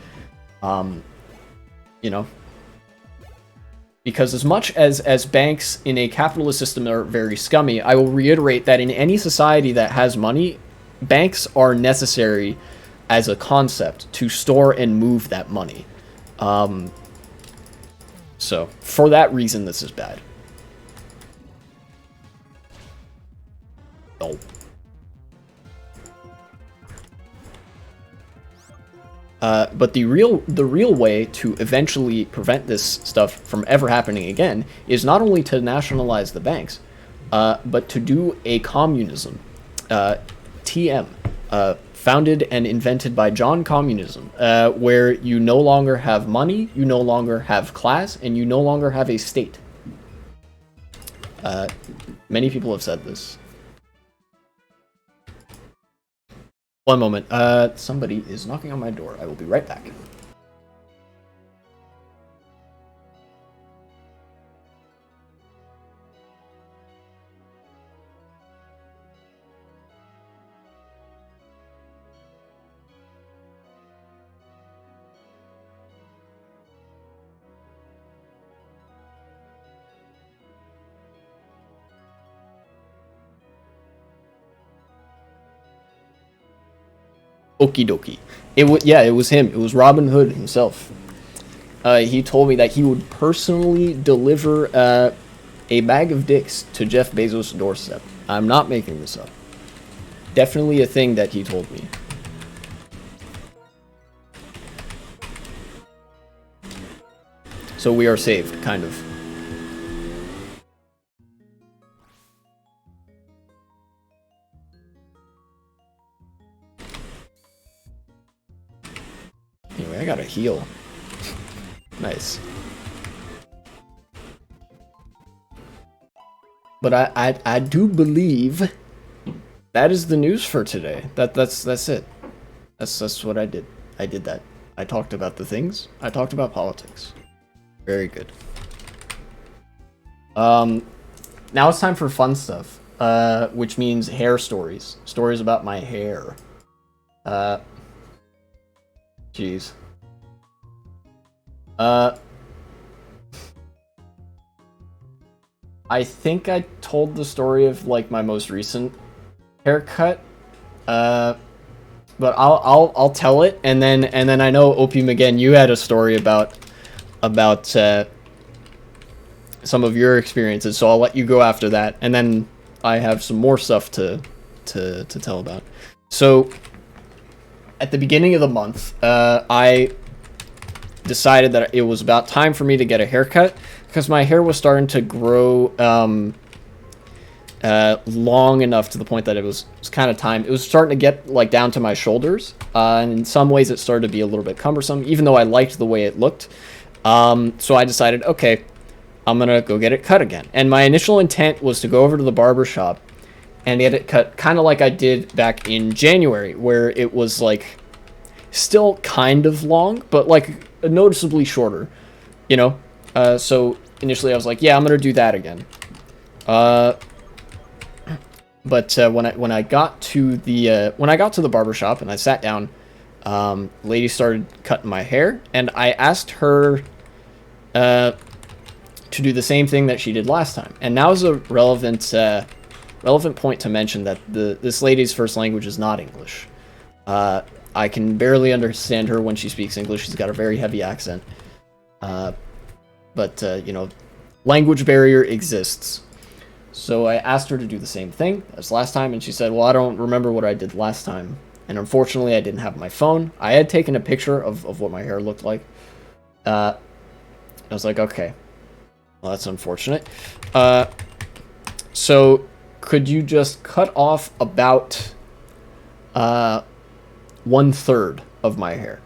Because as much as banks in a capitalist system are very scummy, I will reiterate that in any society that has money, banks are necessary as a concept to store and move that money. So for that reason, this is bad. Oh. But the real way to eventually prevent this stuff from ever happening again is not only to nationalize the banks, but to do a communism, TM, founded and invented by John Communism, where you no longer have money, you no longer have class, and you no longer have a state. Many people have said this. One moment. Somebody is knocking on my door. I will be right back. Okie dokie. It was him. It was Robin Hood himself. He told me that he would personally deliver a bag of dicks to Jeff Bezos' doorstep. I'm not making this up. Definitely a thing that he told me. So we are saved, kind of. Anyway, I gotta heal. Nice. But I do believe that is the news for today. That's it. That's what I did. I did that. I talked about the things. I talked about politics. Very good. Now it's time for fun stuff. Which means hair stories. Stories about my hair. Jeez. I think I told the story of like my most recent haircut. But I'll tell it, and then I know Opium again. You had a story about some of your experiences, so I'll let you go after that, and then I have some more stuff to tell about. So at the beginning of the month, I decided that it was about time for me to get a haircut because my hair was starting to grow long enough to the point that it was kind of time. It was starting to get like down to my shoulders, and in some ways it started to be a little bit cumbersome, even though I liked the way it looked. So I decided, okay, I'm gonna go get it cut again. And my initial intent was to go over to the barber shop and get it cut kind of like I did back in January, where it was like still kind of long, but like noticeably shorter, you know? So initially I was like, yeah, I'm gonna do that again. But when I got to the barber shop and I sat down, lady started cutting my hair, and I asked her to do the same thing that she did last time. And now is a relevant point to mention that this lady's first language is not English. I can barely understand her when she speaks English. She's got a very heavy accent. But you know, language barrier exists. So I asked her to do the same thing as last time, and she said, well, I don't remember what I did last time. And unfortunately, I didn't have my phone. I had taken a picture of what my hair looked like. I was like, okay, well, that's unfortunate. So could you just cut off about 1/3 of my hair,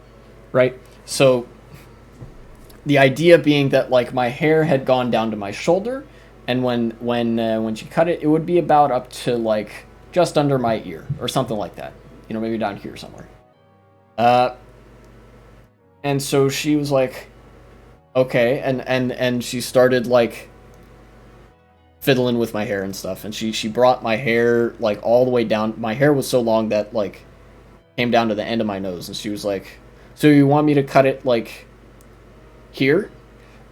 right? So the idea being that like my hair had gone down to my shoulder, and when she cut it, it would be about up to like just under my ear or something like that, you know, maybe down here somewhere. And so she was like, okay, and she started like fiddling with my hair and stuff, and she brought my hair like all the way down. My hair was so long that like came down to the end of my nose, and she was like, so you want me to cut it like here?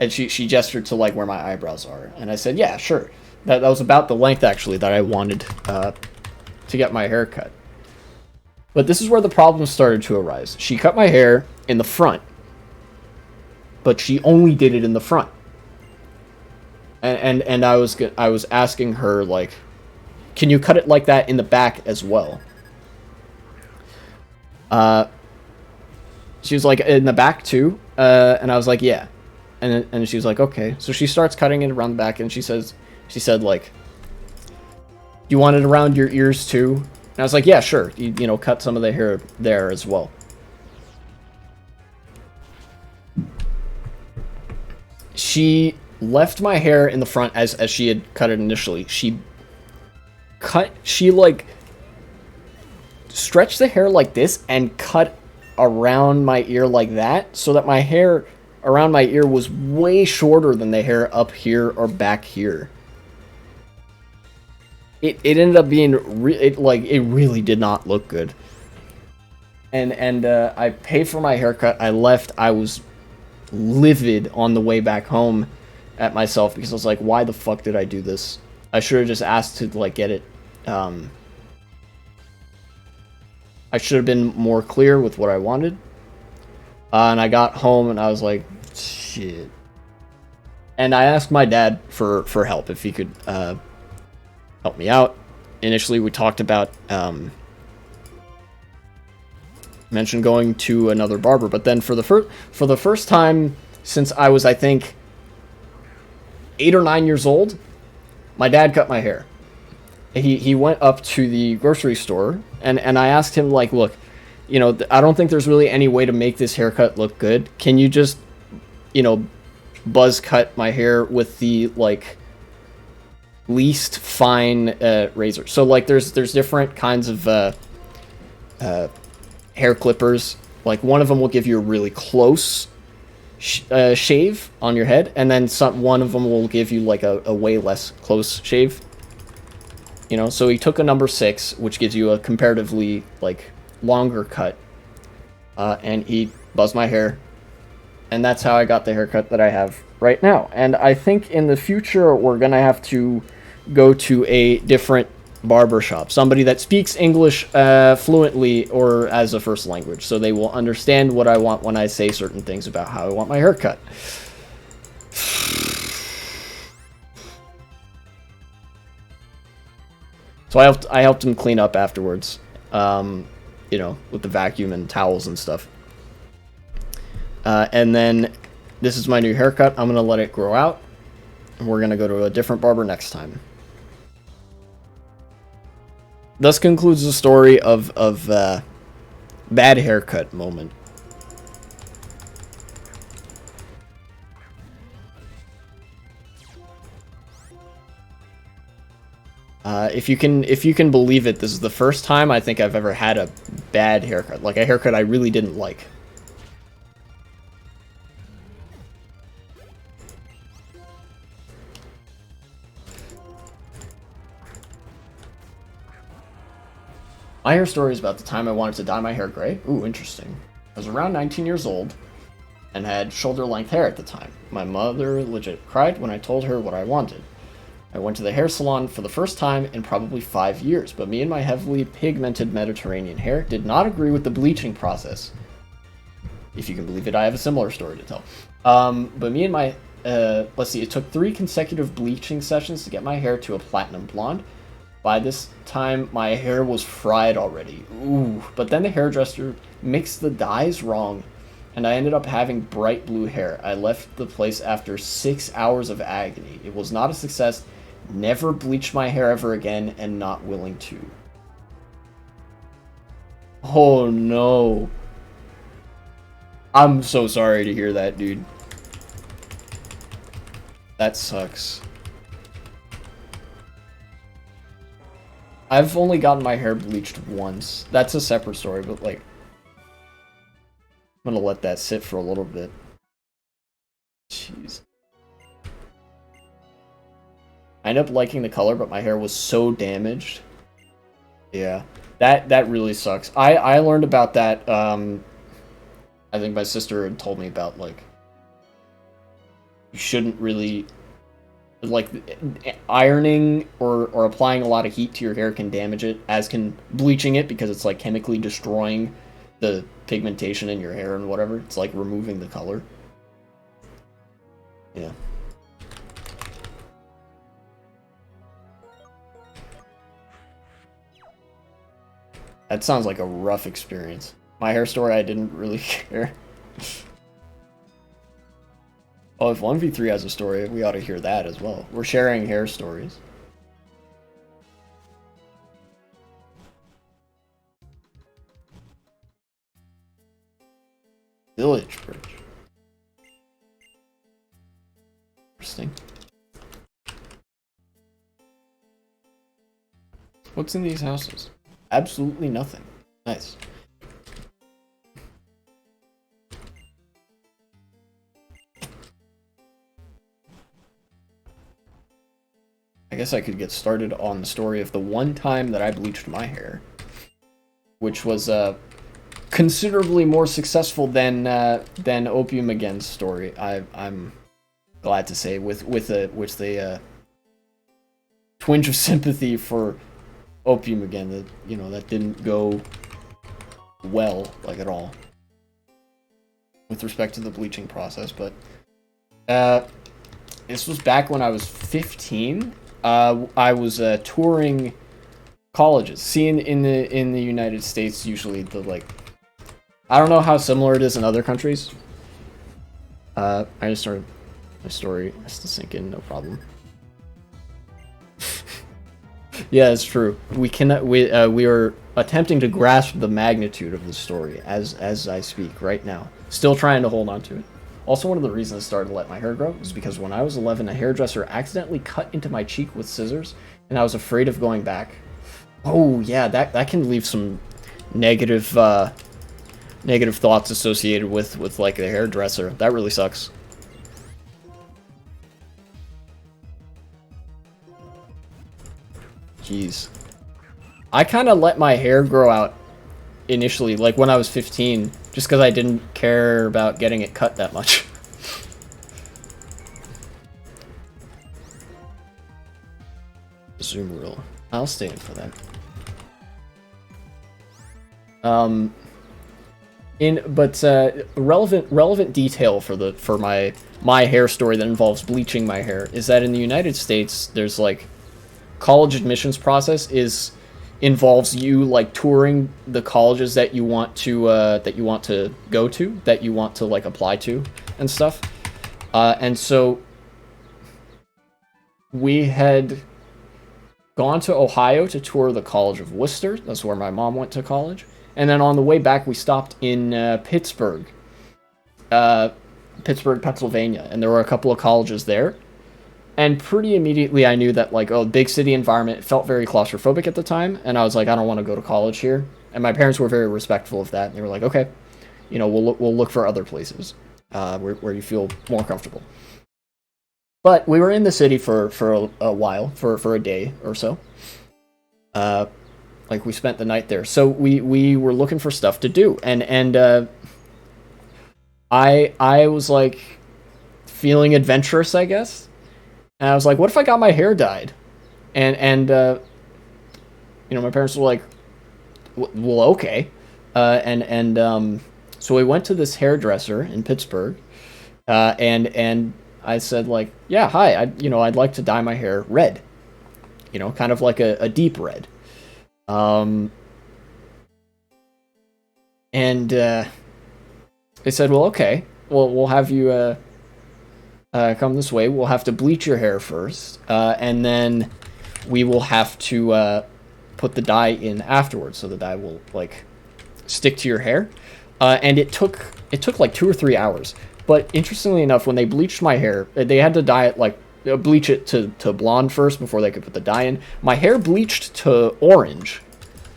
And she gestured to like where my eyebrows are, and I said, yeah, sure. That was about the length actually that I wanted to get my hair cut. But this is where the problems started to arise. She cut my hair in the front, but she only did it in the front. And I was asking her, like, can you cut it like that in the back as well? She was like, in the back too? And I was like, yeah. And she was like, okay. So she starts cutting it around the back, and she said, like, you want it around your ears too? And I was like, yeah, sure. You know, cut some of the hair there as well. She left my hair in the front as she had cut it initially. She like stretched the hair like this and cut around my ear like that, so that my hair around my ear was way shorter than the hair up here or back here. It ended up being it really did not look good. And I paid for my haircut. I left. I was livid on the way back home at myself, because I was like, why the fuck did I do this? I should have just asked to like get it. I should have been more clear with what I wanted. And I got home and I was like, shit. And I asked my dad for help, if he could help me out. Initially, we talked about mentioned going to another barber, but then for the first time since I was, I think, 8 or 9 years old, my dad cut my hair. He went up to the grocery store, and I asked him, like, look, you know, I don't think there's really any way to make this haircut look good. Can you just, you know, buzz cut my hair with the, like, least fine razor? So, like, there's different kinds of hair clippers. Like, one of them will give you a really close shave on your head, and then one of them will give you like a way less close shave. You know, so he took a number 6, which gives you a comparatively like longer cut, and he buzzed my hair, and that's how I got the haircut that I have right now. And I think in the future we're gonna have to go to a different barber shop, somebody that speaks English fluently or as a first language, so they will understand what I want when I say certain things about how I want my hair cut. So I helped him clean up afterwards, you know, with the vacuum and towels and stuff. And then this is my new haircut. I'm gonna let it grow out, and we're gonna go to a different barber next time. Thus concludes the story of bad haircut moment. If you can believe it, this is the first time I think I've ever had a bad haircut, like a haircut I really didn't like. My hair story is about the time I wanted to dye my hair gray. Ooh, interesting. I was around 19 years old and had shoulder-length hair at the time. My mother legit cried when I told her what I wanted. I went to the hair salon for the first time in probably 5 years, but me and my heavily pigmented Mediterranean hair did not agree with the bleaching process. If you can believe it, I have a similar story to tell. But me and my... let's see, it took 3 consecutive bleaching sessions to get my hair to a platinum blonde. By this time, my hair was fried already. Ooh, but then the hairdresser mixed the dyes wrong, and I ended up having bright blue hair. I left the place after 6 hours of agony. It was not a success. Never bleached my hair ever again, and not willing to. Oh no. I'm so sorry to hear that, dude. That sucks. I've only gotten my hair bleached once. That's a separate story, but like, I'm gonna let that sit for a little bit. Jeez. I ended up liking the color, but my hair was so damaged. Yeah, that really sucks. I learned about that. I think my sister had told me about, like, you shouldn't really, like, ironing or applying a lot of heat to your hair can damage it, as can bleaching it, because it's like chemically destroying the pigmentation in your hair and whatever. It's like removing the color. Yeah. That sounds like a rough experience. My hair story, I didn't really care. Oh, if 1v3 has a story, we ought to hear that as well. We're sharing hair stories. Village bridge. Interesting. What's in these houses? Absolutely nothing. Nice. I guess I could get started on the story of the one time that I bleached my hair, which was considerably more successful than Opium Again's story. I'm glad to say, with a twinge of sympathy for Opium Again, that that didn't go well, like, at all with respect to the bleaching process. But this was back when I was 15. I was touring colleges. See, in the United States, usually I don't know how similar it is in other countries. I just started my story has to sink in, no problem. Yeah, it's true. We cannot. We are attempting to grasp the magnitude of the story as I speak right now. Still trying to hold on to it. Also, one of the reasons I started to let my hair grow is because when I was 11, a hairdresser accidentally cut into my cheek with scissors, and I was afraid of going back. Oh yeah, that can leave some negative negative thoughts associated with like a hairdresser. That really sucks. Jeez. I kind of let my hair grow out initially, like when I was 15, just because I didn't care about getting it cut that much. Zoom rule. I'll stay in for that. Relevant detail for my hair story that involves bleaching my hair is that in the United States, there's like college admissions process involves you like touring the colleges that you want to go to, that you want to like apply to and stuff. And so we had gone to Ohio to tour the College of Worcester. That's where my mom went to college. And then on the way back, we stopped in Pittsburgh, Pennsylvania, and there were a couple of colleges there. And pretty immediately, I knew that, like, oh, big city environment, it felt very claustrophobic at the time, and I was like, I don't want to go to college here. And my parents were very respectful of that, and they were like, okay, we'll look for other places where you feel more comfortable. But we were in the city for a while, for a day or so. Like, we spent the night there. So we were looking for stuff to do. And I was, like, feeling adventurous, I guess. And I was like, what if I got my hair dyed? And my parents were like, well, okay. So we went to this hairdresser in Pittsburgh. And I said, like, yeah, hi, I'd like to dye my hair red. Kind of like a deep red. And they said, well, okay, we'll have you come this way. We'll have to bleach your hair first, and then we will have to put the dye in afterwards, so the dye will like stick to your hair. And it took like 2 or 3 hours. But interestingly enough, when they bleached my hair, they had to dye it like bleach it to blonde first before they could put the dye in. My hair bleached to orange,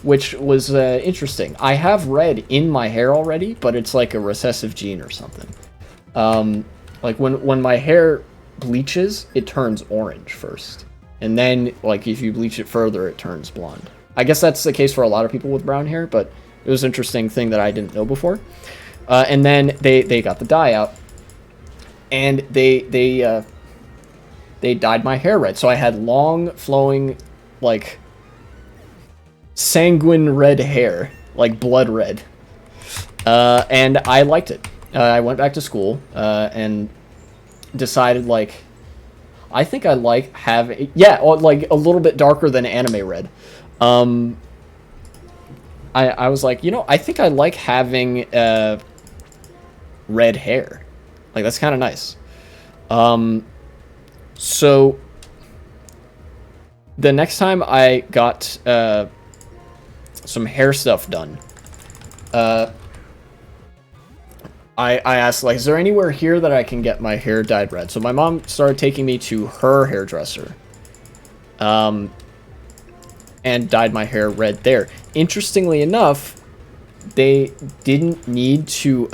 which was interesting. I have red in my hair already, but it's like a recessive gene or something. Like when my hair bleaches, it turns orange first. And then, like, if you bleach it further, it turns blonde. I guess that's the case for a lot of people with brown hair, but it was an interesting thing that I didn't know before. And then they got the dye out. and they dyed my hair red. So I had long, flowing, like, sanguine red hair, like blood red. And I liked it. I went back to school and decided, like, I think I like having, yeah, like a little bit darker than anime red. Um, I was like, you know, I think I like having red hair. Like, that's kind of nice. So the next time I got some hair stuff done, I asked, like, is there anywhere here that I can get my hair dyed red? So my mom started taking me to her hairdresser. And dyed my hair red there. Interestingly enough, they didn't need to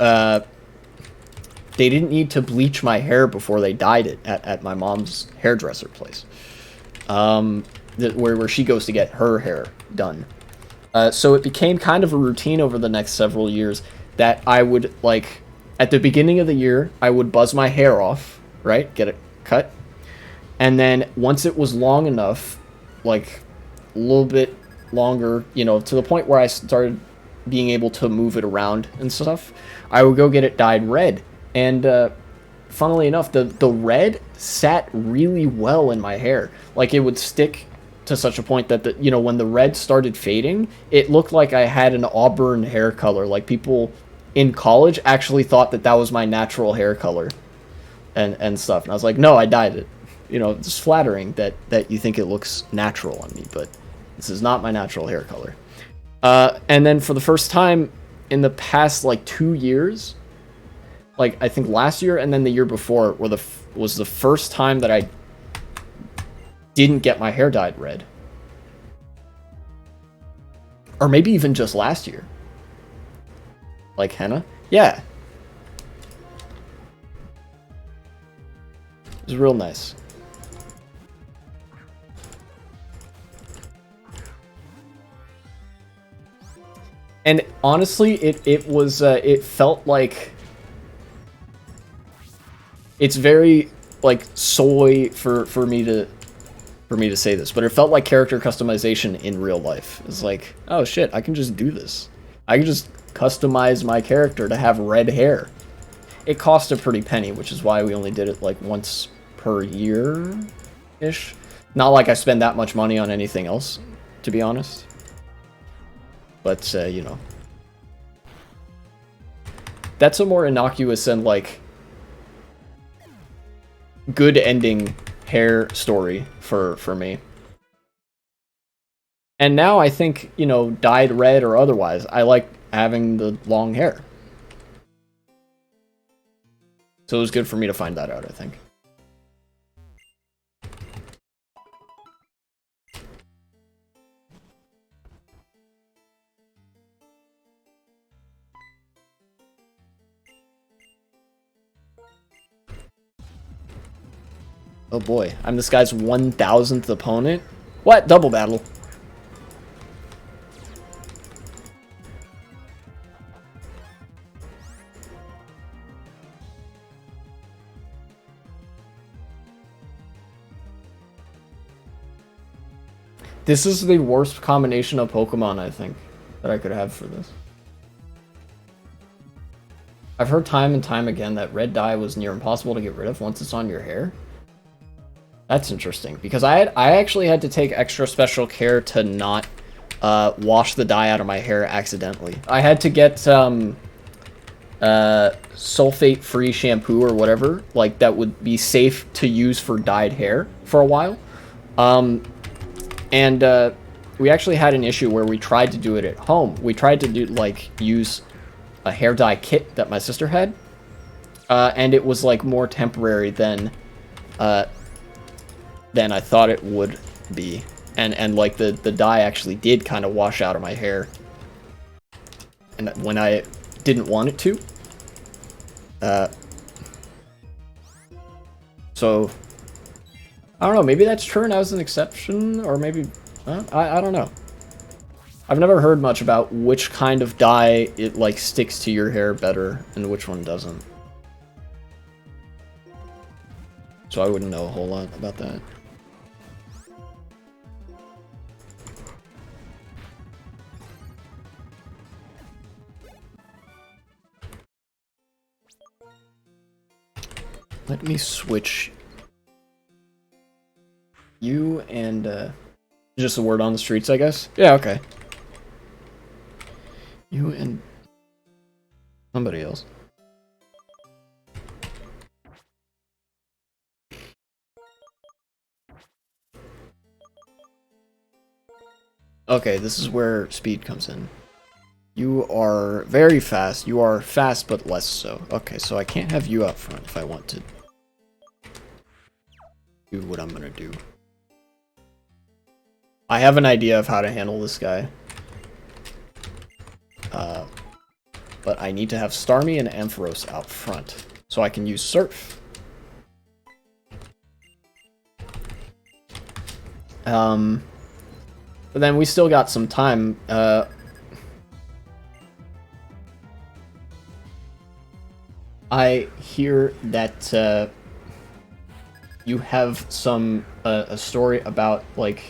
bleach my hair before they dyed it at my mom's hairdresser place. Where she goes to get her hair done. So it became kind of a routine over the next several years that I would, like, at the beginning of the year, I would buzz my hair off, right? Get it cut. And then once it was long enough, like a little bit longer, you know, to the point where I started being able to move it around and stuff, I would go get it dyed red. And funnily enough, the red sat really well in my hair. Like, it would stick to such a point that, you know, when the red started fading, it looked like I had an auburn hair color. Like, people in college actually thought that was my natural hair color and stuff. And I was like, no, I dyed it. You know, it's flattering that you think it looks natural on me, but this is not my natural hair color. And then for the first time in the past, like, 2 years, like, I think last year and then the year before was the first time that I didn't get my hair dyed red. Or maybe even just last year. Like henna? Yeah. It was real nice. And honestly, it felt like, it's very, like, soy for me to say this, but it felt like character customization in real life. It's like, oh shit, I can just do this. I can just customize my character to have red hair. It cost a pretty penny, which is why we only did it like once per year-ish. Not like I spend that much money on anything else, to be honest. But, you know. That's a more innocuous and, like, good ending hair story for me. And now I think, you know, dyed red or otherwise, I like having the long hair. So it was good for me to find that out, I think. Oh boy, I'm this guy's 1000th opponent? What? Double battle. This is the worst combination of Pokemon, I think, that I could have for this. I've heard time and time again that red dye was near impossible to get rid of once it's on your hair. That's interesting, because I actually had to take extra special care to not wash the dye out of my hair accidentally. I had to get sulfate-free shampoo or whatever, like, that would be safe to use for dyed hair for a while. And we actually had an issue where we tried to do it at home. We tried to do, like, use a hair dye kit that my sister had, and it was, like, more temporary than I thought it would be. And like, the dye actually did kind of wash out of my hair. And when I didn't want it to. So, I don't know, maybe that's true and I was an exception, or maybe, I don't know. I've never heard much about which kind of dye it, like, sticks to your hair better and which one doesn't. so I wouldn't know a whole lot about that. Let me switch you and just a word on the streets, I guess. Yeah, okay. You and somebody else. Okay, this is where speed comes in. You are very fast. You are fast, but less so. Okay, so I can't have you up front if I want to do what I'm gonna do. I have an idea of how to handle this guy. But I need to have Starmie and Ampharos out front, so I can use Surf. But then we still got some time. I hear that you have some a story about, like,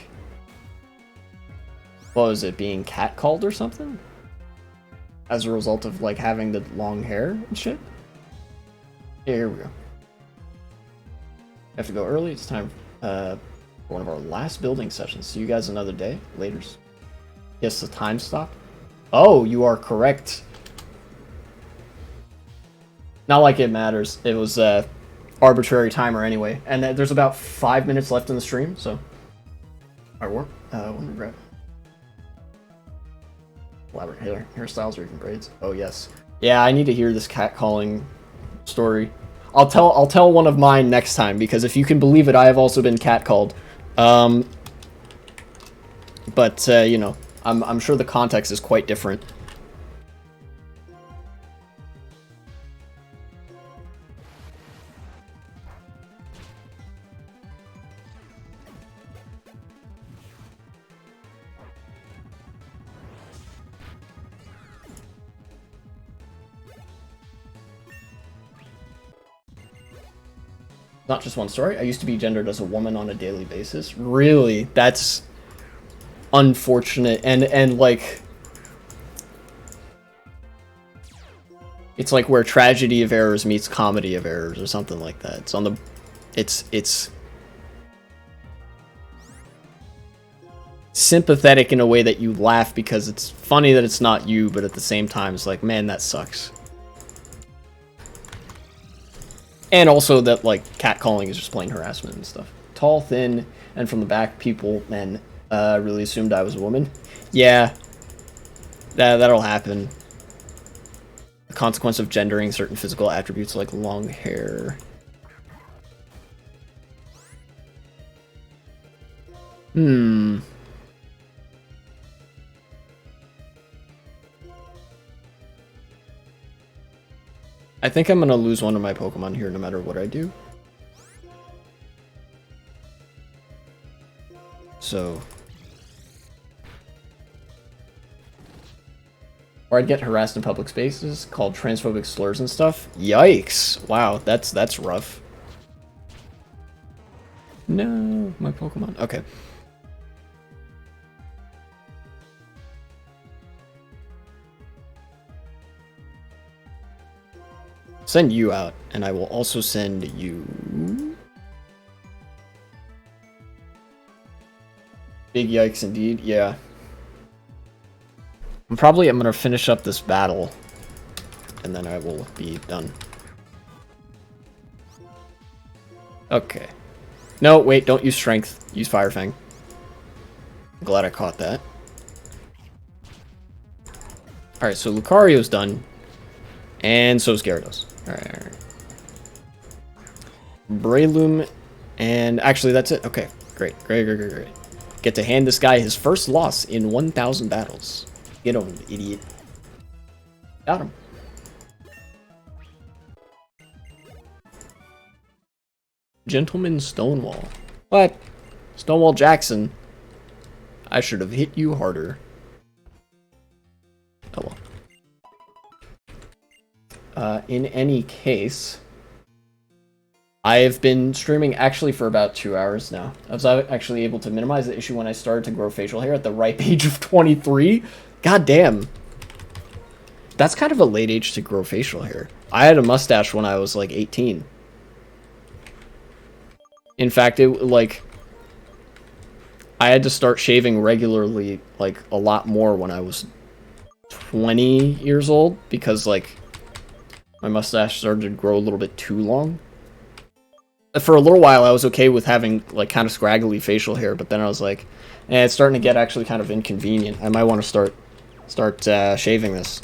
what was it, being catcalled or something? As a result of, like, having the long hair and shit? Yeah, here we go. Have to go early. It's time for one of our last building sessions. See you guys another day. Laters. Yes, the time stop. Oh, you are correct. Not like it matters. It was arbitrary timer anyway. And there's about 5 minutes left in the stream, so. Alright, work. Let me grab. Elaborate hairstyles or even braids. Oh yes. Yeah, I need to hear this catcalling story. I'll tell one of mine next time, because if you can believe it, I have also been catcalled. But you know, I'm sure the context is quite different. Not just one story. I used to be gendered as a woman on a daily basis. Really? That's unfortunate. And like, it's like where tragedy of errors meets comedy of errors or something like that. It's on the it's sympathetic in a way that you laugh because it's funny that it's not you, but at the same time it's like, man, that sucks. And also that, like, catcalling is just plain harassment and stuff. Tall, thin, and from the back, people, men, really assumed I was a woman. Yeah, that'll happen. The consequence of gendering certain physical attributes like long hair. I think I'm gonna lose one of my Pokemon here no matter what I do. So. Or I'd get harassed in public spaces, called transphobic slurs and stuff. Yikes. Wow, that's rough. No, my Pokemon. Okay. Send you out, and I will also send you. Big yikes indeed, yeah. I'm gonna finish up this battle, and then I will be done. Okay. No, wait, don't use strength. Use Fire Fang. Glad I caught that. Alright, so Lucario's done. And so is Gyarados. Alright. Breloom, and actually that's it. Okay, great. Get to hand this guy his first loss in 1,000 battles. Get him, idiot. Got him. Gentleman Stonewall. What? Stonewall Jackson. I should have hit you harder. Oh well. In any case, I've been streaming actually for about 2 hours now. I was actually able to minimize the issue when I started to grow facial hair at the ripe age of 23. God damn. That's kind of a late age to grow facial hair. I had a mustache when I was like 18. In fact, I had to start shaving regularly, like, a lot more when I was 20 years old, because, like, my mustache started to grow a little bit too long. For a little while, I was okay with having, like, kind of scraggly facial hair, but then I was like, it's starting to get actually kind of inconvenient. I might want to start shaving this.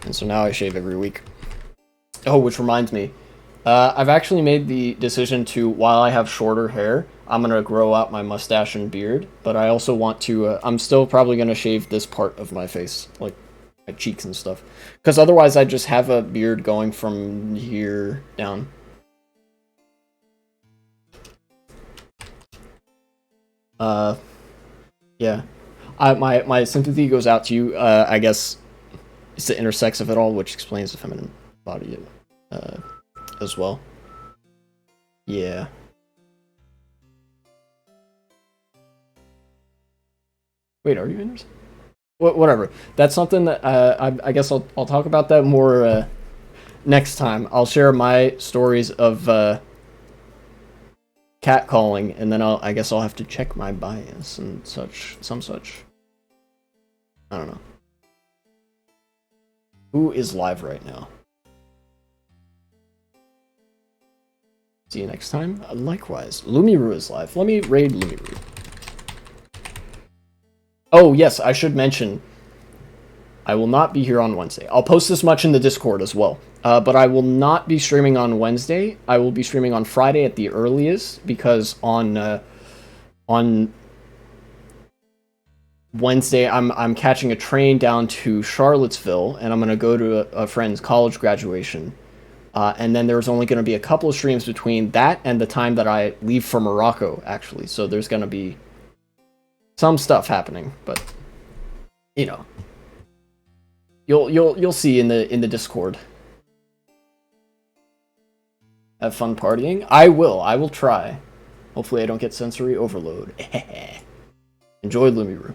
And so now I shave every week. Oh, which reminds me, I've actually made the decision to, while I have shorter hair, I'm going to grow out my mustache and beard, but I also want to, I'm still probably going to shave this part of my face, like my cheeks and stuff. Because otherwise I just have a beard going from here down. Yeah. My sympathy goes out to you, I guess it's the intersex of it all, which explains the feminine body, as well. Yeah. Wait, are you intersex? Whatever. That's something that I guess I'll talk about that more next time. I'll share my stories of catcalling, and then I guess I'll have to check my bias and such, some such. I don't know. Who is live right now? See you next time. Likewise, Lumiru is live. Let me raid Lumiru. Oh yes, I should mention, I will not be here on Wednesday. I'll post this much in the Discord as well. But I will not be streaming on Wednesday. I will be streaming on Friday at the earliest, because on Wednesday I'm catching a train down to Charlottesville, and I'm gonna go to a friend's college graduation. And then there's only going to be a couple of streams between that and the time that I leave for Morocco, actually. So there's going to be some stuff happening, but you know, you'll see in the Discord. Have fun partying. I will try. Hopefully I don't get sensory overload. Enjoy Lumiru.